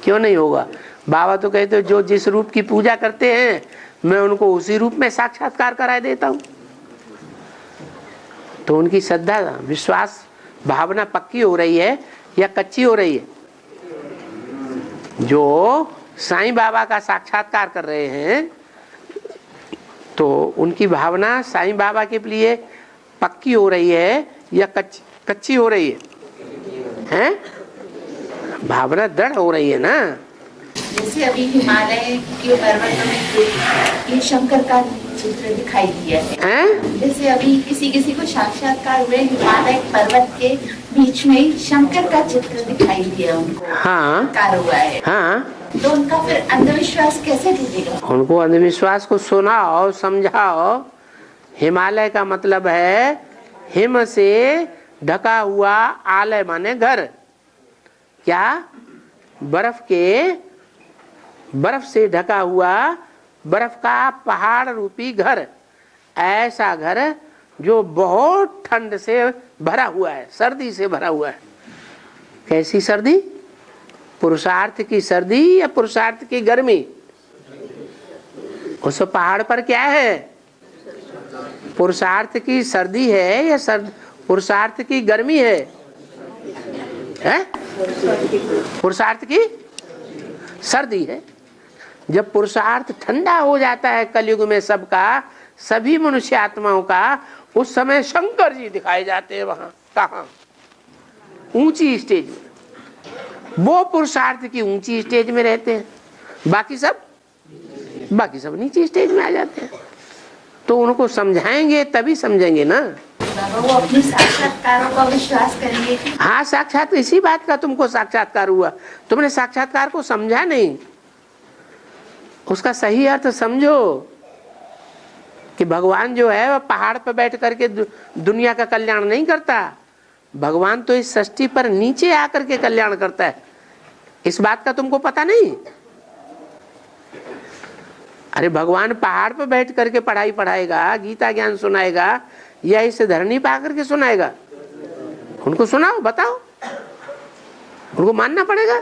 क्यों नहीं होगा? बाबा तो कहते जो जिस रूप की पूजा करते हैं मैं उनको उसी रूप में साक्षात्कार करा देता हूँ। तो उनकी श्रद्धा विश्वास भावना पक्की हो रही है या कच्ची हो रही है? जो साईं बाबा का साक्षात्कार कर रहे हैं तो उनकी भावना साईं बाबा के लिए पक्की हो रही है या कच्ची हो रही है? हैं? भावना दृढ़ हो रही है ना। जैसे अभी हिमालय के पर्वतों में ये शंकर का चित्र दिखाई दिया है। जैसे अभी किसी किसी को साक्षात्कार हुए हिमालय पर्वत के बीच में ही शंकर का चित्र दिखाई दिया उनको। हाँ कार हुआ है। हाँ, तो उनका फिर अंधविश्वास कैसे टूटेगा? उनको अंधविश्वास को सुनाओ, समझाओ। हिमालय का मतलब है हिम से ढका हुआ, आलय माने घर। क्या? बर्फ से ढका हुआ, बर्फ का पहाड़ रूपी घर। ऐसा घर जो बहुत ठंड से भरा हुआ है, सर्दी से भरा हुआ है। कैसी सर्दी? पुरुषार्थ की सर्दी या पुरुषार्थ की गर्मी? उस पहाड़ पर क्या है? पुरुषार्थ की सर्दी है या पुरुषार्थ की गर्मी है? पुरुषार्थ की सर्दी है। जब पुरुषार्थ ठंडा हो जाता है कलयुग में सबका, सभी मनुष्य आत्माओं का, उस समय शंकर जी दिखाए जाते हैं। वहां कहाँ? ऊंची स्टेज में। वो पुरुषार्थ की ऊंची स्टेज में रहते हैं, बाकी सब नीची स्टेज में आ जाते हैं। तो उनको समझाएंगे तभी समझेंगे ना। वो अपने साक्षात्कारों का विश्वास करेंगे। हाँ, साक्षात इसी बात का तुमको साक्षात्कार हुआ। तुमने साक्षात्कार को समझा नहीं, उसका सही अर्थ समझो कि भगवान जो है वह पहाड़ पर बैठ करके दुनिया का कल्याण नहीं करता। भगवान तो इस सृष्टि पर नीचे आकर के कल्याण करता है। इस बात का तुमको पता नहीं? अरे भगवान पहाड़ पर बैठ करके पढ़ाई पढ़ाएगा, गीता ज्ञान सुनाएगा या इसे धरनी पा करके सुनाएगा? उनको सुनाओ, बताओ, उनको मानना पड़ेगा।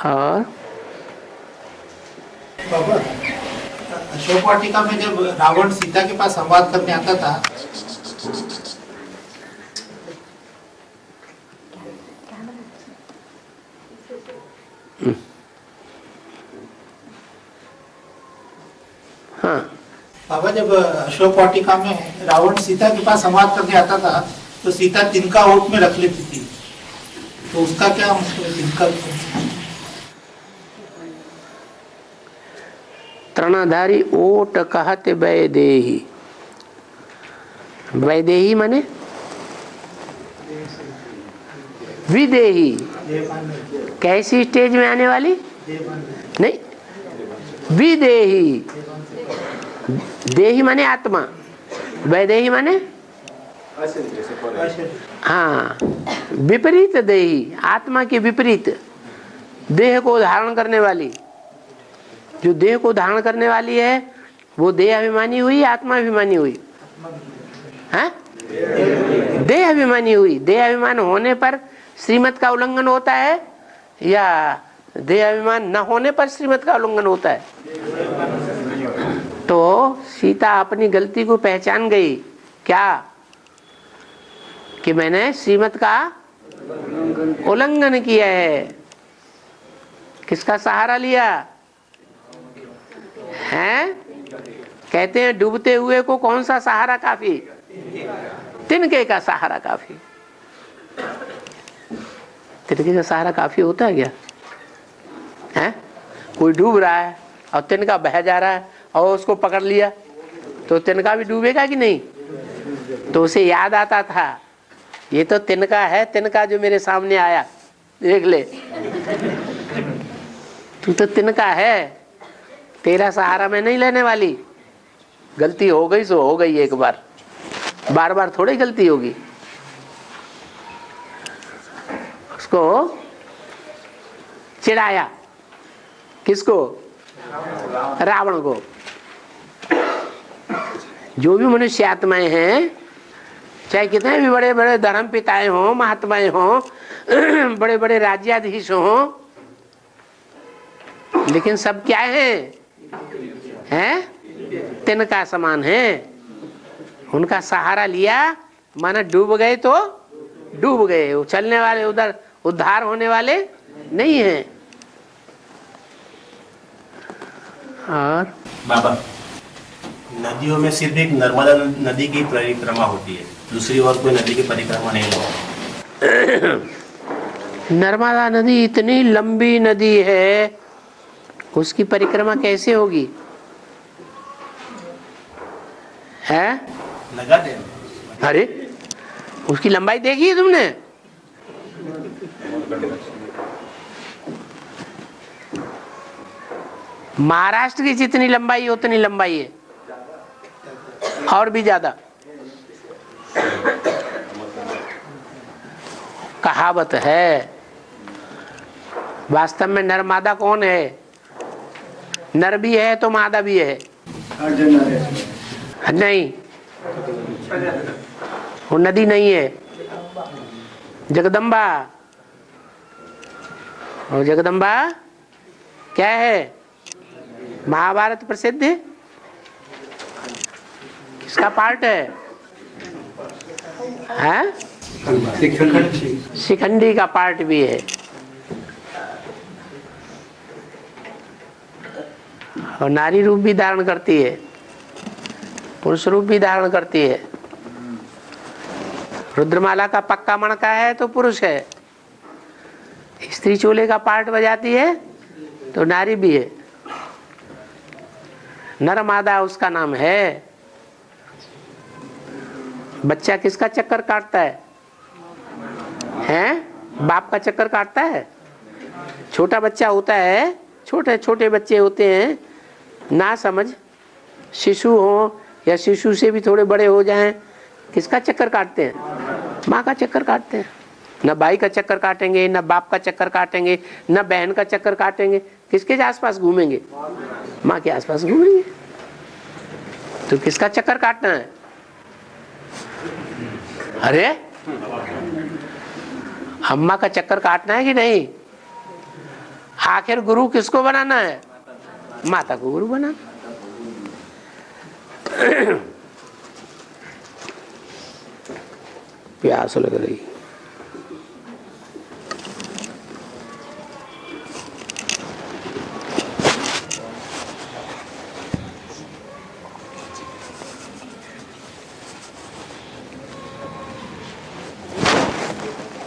और बाबा, अशोक वाटिका में जब रावण सीता के पास संवाद करने आता था, हाँ बाबा, जब अशोक वाटिका में रावण सीता के पास संवाद करने आता था तो सीता तिनका ओट में रख लेती थी, तो उसका क्या मतलब? तिनका तृणाधारी ओट कहत वैदेही। वैदेही माने विदेही। कैसी स्टेज में आने वाली? नहीं, विदेही। देही माने आत्मा, वैदेही माने हाँ विपरीत देही, आत्मा के विपरीत, देह को धारण करने वाली। जो देह को धारण करने वाली है वो देह अभिमानी हुई, आत्मा अभिमानी हुई? हाँ, देह अभिमानी हुई। देह अभिमान होने पर श्रीमत का उल्लंघन होता है या देह अभिमान न होने पर श्रीमत का उल्लंघन होता है? तो सीता अपनी गलती को पहचान गई। क्या? कि मैंने श्रीमत का उल्लंघन किया है। किसका सहारा लिया है? कहते हैं डूबते हुए को कौन सा सहारा काफी? तिनके का सहारा काफी। तिनके का सहारा काफी होता है क्या? है? कोई डूब रहा है और तिनका बह जा रहा है और उसको पकड़ लिया तो तिनका भी डूबेगा कि नहीं? तो उसे याद आता था ये तो तिनका है, तिनका जो मेरे सामने आया, देख ले तू तो तिनका है, तेरा सहारा मैं नहीं लेने वाली। गलती हो गई सो हो गई, एक बार, बार बार थोड़ी गलती होगी। उसको चिढ़ाया। किसको? रावण को। जो भी मनुष्य आत्माएं हैं, चाहे कितने भी बड़े बड़े धर्म पिताएं हों, महात्माएं हों, बड़े बड़े राज्याधीश हों, लेकिन सब क्या हैं? तिनका समान है। उनका सहारा लिया माना डूब गए तो डूब गए, उछलने वाले उधर उद्धार होने वाले नहीं हैं। और बाबा, नदियों में सिर्फ एक नर्मदा नदी की परिक्रमा होती है, दूसरी और कोई नदी की परिक्रमा नहीं होती। नर्मदा नदी इतनी लंबी नदी है, उसकी परिक्रमा कैसे होगी? है लगाते अरे उसकी लंबाई देखी है तुमने? महाराष्ट्र की जितनी लंबाई है उतनी लंबाई है, और भी ज्यादा। कहावत है, वास्तव में नर मादा कौन है? नर भी है तो मादा भी है। नहीं, वो नदी नहीं है, जगदम्बा। और जगदम्बा क्या है? महाभारत प्रसिद्ध है, किसका पार्ट है? हैं? शिखंडी का पार्ट भी है। और नारी रूप भी धारण करती है, पुरुष रूप भी धारण करती है। रुद्रमाला का पक्का मणका है तो पुरुष है, स्त्री चोले का पार्ट बजाती है तो नारी भी है। नर मादा उसका नाम है। बच्चा किसका चक्कर काटता है? हैं? बाप का चक्कर काटता है। छोटा बच्चा होता है, छोटे छोटे बच्चे होते हैं, ना समझ शिशु हो या शिशु से भी थोड़े बड़े हो जाएं, किसका चक्कर काटते हैं? माँ का चक्कर काटते हैं। न भाई का चक्कर काटेंगे, न बाप का चक्कर काटेंगे, न बहन का चक्कर काटेंगे। किसके आसपास घूमेंगे? माँ के आसपास घूमेंगे। तो किसका चक्कर काटना है? अरे अम्मा का चक्कर काटना है कि नहीं? आखिर गुरु किसको बनाना है? माता को गुरु बनाना। प्यास लग रही।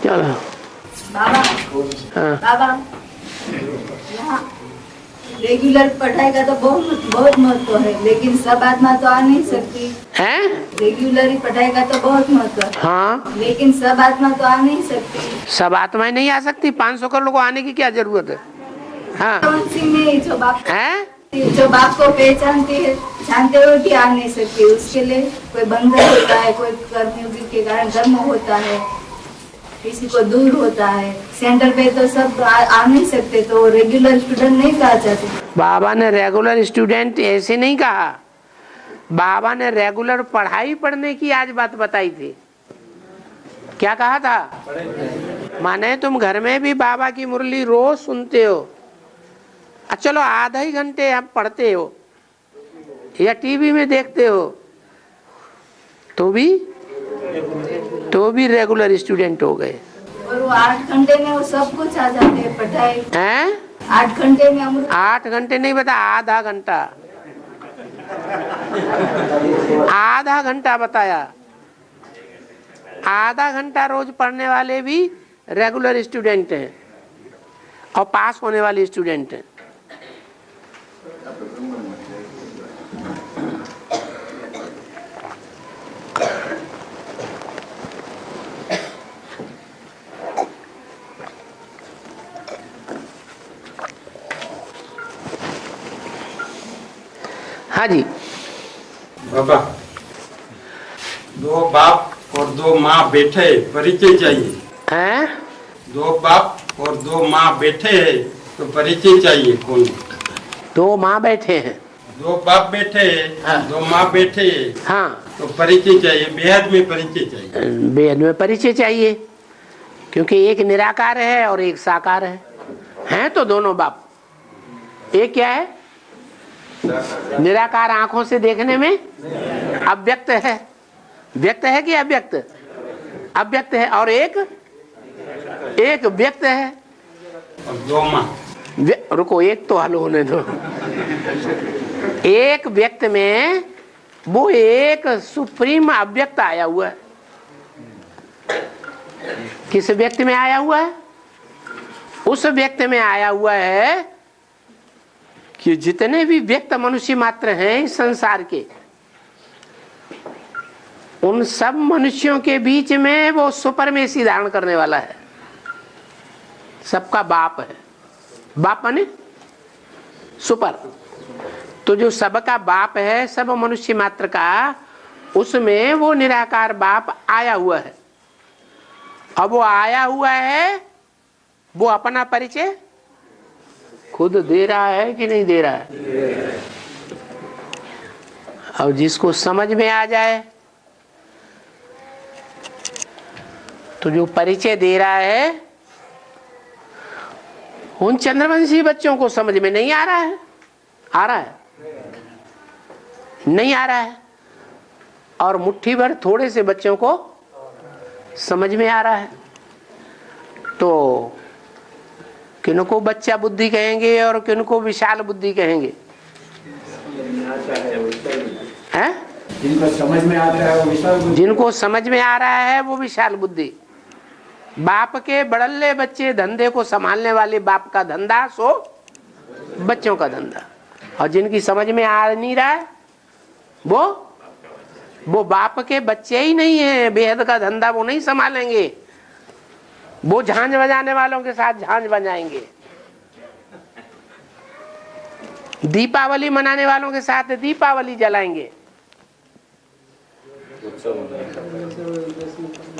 चलो बाबा, हाँ। बाबा यहाँ रेगुलर पढ़ाई का तो बहुत महत्व है, लेकिन सब आत्मा तो आ नहीं सकती है। रेगुलर पढ़ाई का तो बहुत महत्व है, हाँ, लेकिन सब आत्मा तो आ नहीं सकती। सब आत्माएं नहीं आ सकती। 500 करोड़ को आने की क्या जरूरत है? हाँ में जो बाप है, जो बाप को पहचानती है, जानते हुए भी आ नहीं सकती। उसके लिए कोई बंधन होता है, कोई कर्मयोगी के कारण धर्म होता है, किसी को दूर होता है। सेंटर पे तो सब आ नहीं सकते, तो रेगुलर स्टूडेंट नहीं कहा जाते। बाबा ने रेगुलर स्टूडेंट ऐसे नहीं कहा। बाबा ने रेगुलर पढ़ाई पढ़ने की आज बात बताई थी। क्या कहा था? माने तुम घर में भी बाबा की मुरली रोज सुनते हो, चलो आधा ही घंटे आप पढ़ते हो या टीवी में देखते हो, तो भी रेगुलर स्टूडेंट हो गए। और वो 8 घंटे में वो सब कुछ आ जाते हैं पढ़ाई। हैं? 8 घंटे में हम 8 घंटे नहीं बता, आधा घंटा। आधा घंटा बताया। आधा घंटा रोज पढ़ने वाले भी रेगुलर स्टूडेंट हैं और पास होने वाले स्टूडेंट हैं। हाँ जी बाबा, 2 बाप और 2 माँ बैठे, परिचय चाहिए। हैं? 2 बाप और 2 माँ बैठे हैं तो परिचय चाहिए। कौन? 2 माँ बैठे हैं, 2 बाप बैठे हैं, हाँ। 2 माँ बैठे हैं, हाँ, तो परिचय चाहिए। बेहद में परिचय चाहिए। बेहद में परिचय चाहिए, क्योंकि एक निराकार है और एक साकार है। हैं तो दोनों बाप। एक क्या है? निराकार आंखों से देखने में अव्यक्त है। व्यक्त है कि अव्यक्त? अव्यक्त है। और एक व्यक्त है। और 2 माँ। रुको, एक तो हल होने दो। एक व्यक्त में वो एक सुप्रीम अव्यक्त आया हुआ है। किस व्यक्त में आया हुआ है? उस व्यक्त में आया हुआ है कि जितने भी व्यक्त मनुष्य मात्र हैं इस संसार के, उन सब मनुष्यों के बीच में वो सुपरमेसी धारण करने वाला है, सबका बाप है। बाप माने सुपर। तो जो सबका बाप है, सब मनुष्य मात्र का, उसमें वो निराकार बाप आया हुआ है। अब वो आया हुआ है, वो अपना परिचय खुद दे रहा है कि नहीं दे रहा है? अब जिसको समझ में आ जाए तो जो परिचय दे रहा है, उन चंद्रवंशी बच्चों को समझ में नहीं आ रहा है। आ रहा है? नहीं आ रहा है। और मुट्ठी भर थोड़े से बच्चों को समझ में आ रहा है। तो किनको बच्चा बुद्धि कहेंगे और किनको विशाल बुद्धि कहेंगे? हैं? जिनको समझ में आता है वो विशाल बुद्धि। जिनको समझ में आ रहा है वो विशाल बुद्धि। बाप के बड़ल्ले बच्चे धंधे को संभालने वाले बाप का धंधा सो बच्चों का धंधा। और जिनकी समझ में आ नहीं रहा है वो बाप के बच्चे ही नहीं है। बेहद का धंधा वो नहीं संभालेंगे। वो झांझ बजाने वालों के साथ झांझ बजाएंगे, दीपावली मनाने वालों के साथ दीपावली जलाएंगे,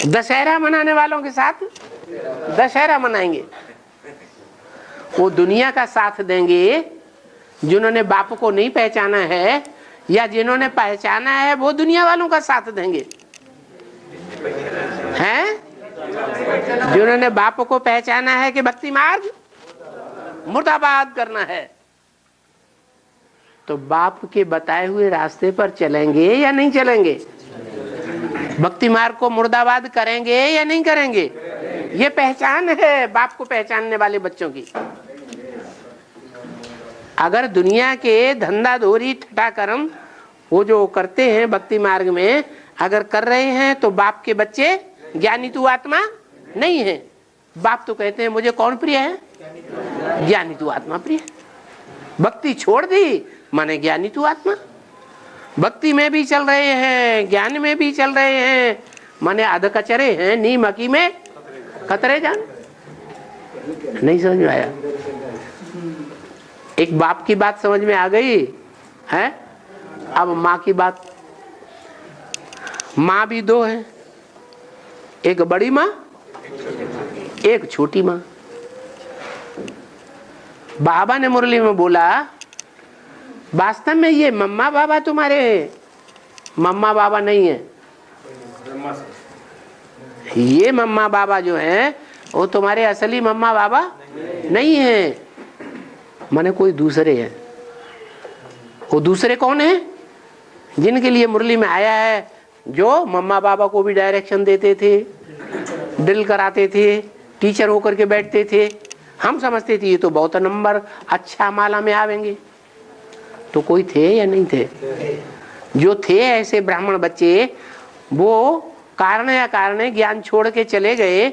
दशहरा मनाने वालों के साथ दशहरा मनाएंगे। वो दुनिया का साथ देंगे जिन्होंने बाप को नहीं पहचाना है, या जिन्होंने पहचाना है वो दुनिया वालों का साथ देंगे। हैं? जिन्होंने बाप को पहचाना है कि भक्ति मार्ग मुर्दाबाद करना है, तो बाप के बताए हुए रास्ते पर चलेंगे या नहीं चलेंगे? भक्ति मार्ग को मुर्दाबाद करेंगे या नहीं करेंगे? ये पहचान है बाप को पहचानने वाले बच्चों की। अगर दुनिया के धंधा धोरी ठटा कर्म वो जो करते हैं भक्ति मार्ग में अगर कर रहे हैं, तो बाप के बच्चे ज्ञानी तू आत्मा नहीं है। बाप तो कहते हैं मुझे कौन प्रिय है? ज्ञानी तू आत्मा प्रिय। भक्ति छोड़ दी माने ज्ञानी तू आत्मा। भक्ति में भी चल रहे हैं, ज्ञान में भी चल रहे हैं, माने अध कचरे हैं, नीम हकी में कतरे जान। नहीं समझ में आया? एक बाप की बात समझ में आ गई है। अब माँ की बात। माँ भी दो है, एक बड़ी माँ एक छोटी माँ। बाबा ने मुरली में बोला वास्तव में ये मम्मा बाबा तुम्हारे हैं, मम्मा बाबा नहीं है। ये मम्मा बाबा जो है वो तुम्हारे असली मम्मा बाबा नहीं है, माने कोई दूसरे हैं। वो दूसरे कौन है? जिनके लिए मुरली में आया है, जो मम्मा बाबा को भी डायरेक्शन देते थे, ड्रिल कराते थे, टीचर होकर के बैठते थे। हम समझते थे ये तो बहुत नंबर अच्छा माला में आवेंगे। तो कोई थे या नहीं थे? जो थे ऐसे ब्राह्मण बच्चे, वो कारण या कारण ज्ञान छोड़ के चले गए।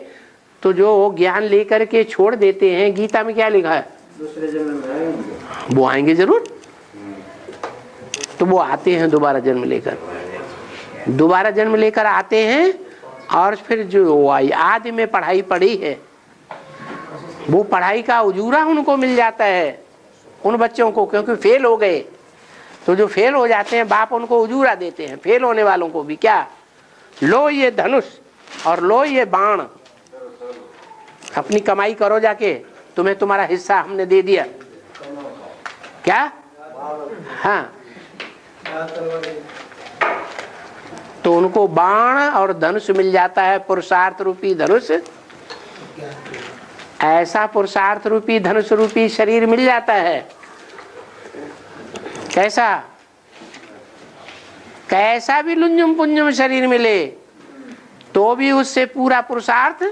तो जो ज्ञान लेकर के छोड़ देते हैं, गीता में क्या लिखा है? दूसरे जन्म में आएंगे। वो आएंगे जरूर। तो वो आते हैं दोबारा जन्म लेकर, दोबारा जन्म लेकर आते हैं। और फिर जो आदि में पढ़ाई पढ़ी है, वो पढ़ाई का उजूरा उनको मिल जाता है उन बच्चों को, क्योंकि फेल हो गए। तो जो फेल हो जाते हैं बाप उनको उजूरा देते हैं, फेल होने वालों को भी। क्या? लो ये धनुष और लो ये बाण, अपनी कमाई करो जाके, तुम्हें तुम्हारा हिस्सा हमने दे दिया। क्या? हाँ। तो उनको बाण और धनुष मिल जाता है, पुरुषार्थ रूपी धनुष। ऐसा पुरुषार्थ रूपी धनुष रूपी शरीर मिल जाता है। कैसा? कैसा भी लुंजुम पुंजुम शरीर मिले तो भी उससे पूरा पुरुषार्थ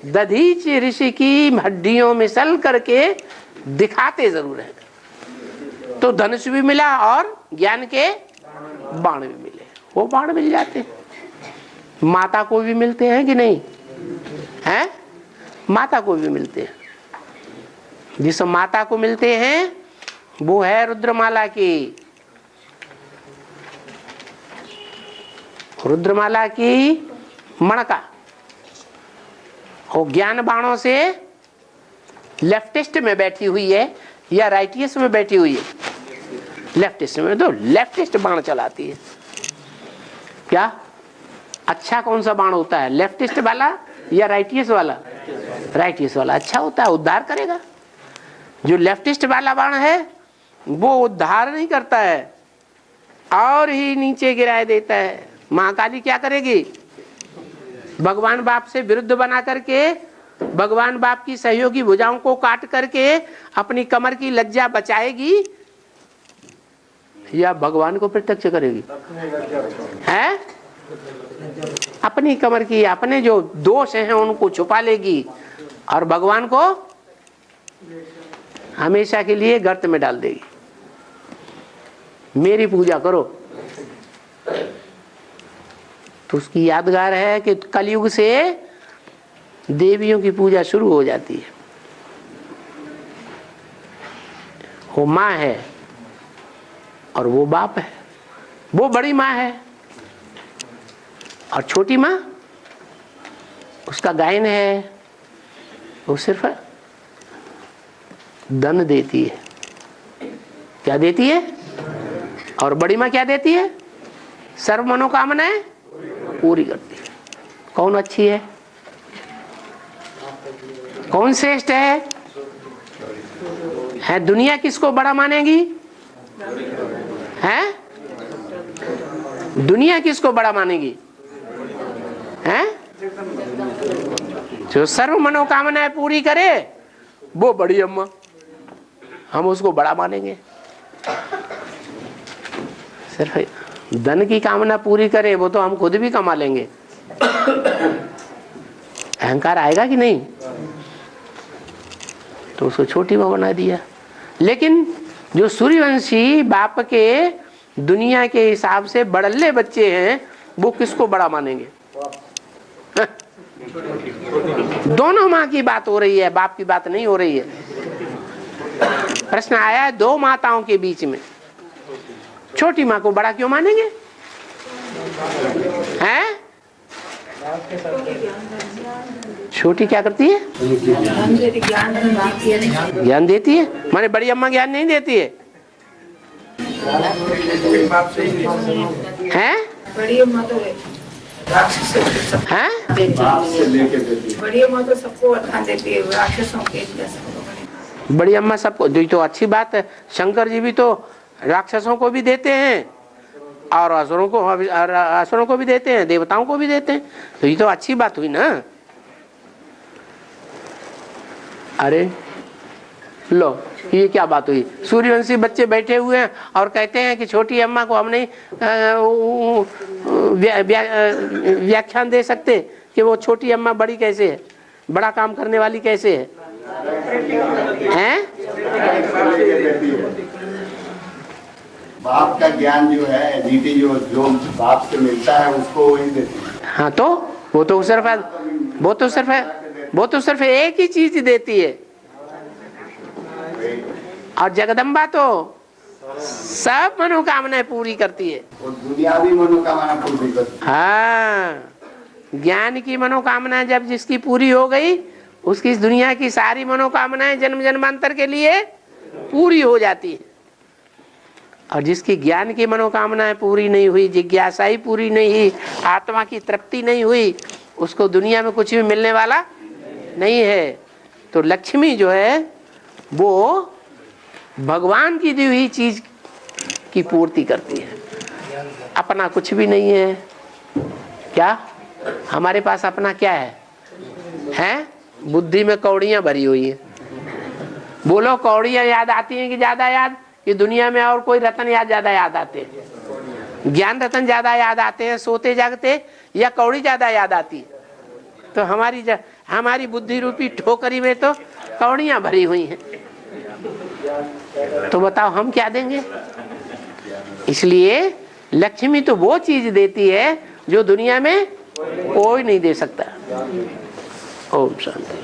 दधीच ऋषि की हड्डियों में सल करके दिखाते जरूर है। तो धनुष भी मिला और ज्ञान के बाण भी मिले, वो बाण मिल जाते हैं। माता को भी मिलते हैं कि नहीं? हैं? माता को भी मिलते हैं। जिस माता को मिलते हैं वो है रुद्रमाला की। रुद्रमाला की मणका वो ज्ञान बाणों से लेफ्टिस्ट में बैठी हुई है या राइटिस्ट में बैठी हुई है? लेफ्टिस्ट में। तो लेफ्टिस्ट बाण चलाती है। क्या अच्छा कौन सा बाण होता है, लेफ्टिस्ट वाला या राइटिस्ट वाला? राइटिस्ट वाला अच्छा होता है, उद्धार करेगा। जो लेफ्टिस्ट वाला बाण है वो उद्धार नहीं करता है और ही नीचे गिराए देता है। महाकाली क्या करेगी? भगवान बाप से विरुद्ध बना करके, भगवान बाप की सहयोगी भुजाओं को काट करके अपनी कमर की लज्जा बचाएगी या भगवान को प्रत्यक्ष करेगी? है अपनी कमर की, अपने जो दोष हैं उनको छुपा लेगी और भगवान को हमेशा के लिए गर्त में डाल देगी। मेरी पूजा करो तो उसकी यादगार है कि कलयुग से देवियों की पूजा शुरू हो जाती है। वो माँ है और वो बाप है। वो बड़ी माँ है और छोटी माँ उसका गायन है। वो सिर्फ धन देती है। क्या देती है? और बड़ी माँ क्या देती है? सर्व मनोकामनाएं पूरी करती है। कौन अच्छी है? कौन श्रेष्ठ है? दुनिया किसको बड़ा मानेगी? है दुनिया किसको बड़ा मानेगी? है जो सर्व मनोकामनाएं पूरी करे वो बड़ी अम्मा, हम उसको बड़ा मानेंगे। सिर्फ धन की कामना पूरी करे वो तो हम खुद भी कमा लेंगे। अहंकार आएगा कि नहीं? तो उसको छोटी माँ बना दिया। लेकिन जो सूर्यवंशी बाप के दुनिया के हिसाब से बड़ल्ले बच्चे हैं वो किसको बड़ा मानेंगे? दोनों माँ की बात हो रही है, बाप की बात नहीं हो रही है। प्रश्न आया है दो माताओं के बीच में, छोटी माँ को बड़ा क्यों मानेंगे? हैं? छोटी क्या करती है? ज्ञान देती है। माने बड़ी अम्मा ज्ञान नहीं देती है? हैं? बड़ी अम्मा तो हैं? बड़ी अम्मा तो सबको ध्यान देती है, राक्षसों के। बड़ी अम्मा सबको, तो अच्छी बात है। शंकर जी भी तो राक्षसों को भी देते हैं और असुरों को भी देते हैं, देवताओं को भी देते हैं। तो ये तो अच्छी बात हुई ना। अरे लो ये क्या बात हुई? सूर्यवंशी बच्चे बैठे हुए हैं और कहते हैं कि छोटी अम्मा को हम नहीं व्याख्यान दे सकते कि वो छोटी अम्मा बड़ी कैसे है, बड़ा काम करने वाली कैसे है? हैं? बाप का ज्ञान जो है नीति जो बाप से मिलता है उसको वही देती है। हाँ तो वो तो सिर्फ एक ही चीज देती है और जगदम्बा तो सब मनोकामनाएं पूरी करती है। और दुनियावी मनोकामना पूरी करती है। हाँ, ज्ञान की मनोकामना जब जिसकी पूरी हो गई उसकी इस दुनिया की सारी मनोकामनाएं जन्म जन्मांतर के लिए पूरी हो जाती है। और जिसकी ज्ञान की मनोकामनाएं पूरी नहीं हुई, जिज्ञासा ही पूरी नहीं हुई, आत्मा की तृप्ति नहीं हुई, उसको दुनिया में कुछ भी मिलने वाला नहीं है। तो लक्ष्मी जो है वो भगवान की दी हुई चीज की पूर्ति करती है, अपना कुछ भी नहीं है। क्या हमारे पास अपना क्या है? हैं? बुद्धि में कौड़ियां भरी हुई है। बोलो कौड़ियां याद आती हैं कि ज्यादा याद, कि दुनिया में और कोई रतन ज्यादा याद आते हैं? ज्ञान रतन ज्यादा याद आते हैं सोते जागते, या कौड़ी ज्यादा याद आती है? तो हमारी बुद्धि रूपी ठोकरी में तो कौड़ियां भरी हुई हैं। तो बताओ हम क्या देंगे? इसलिए लक्ष्मी तो वो चीज देती है जो दुनिया में कोई नहीं दे सकता। ओम शांति।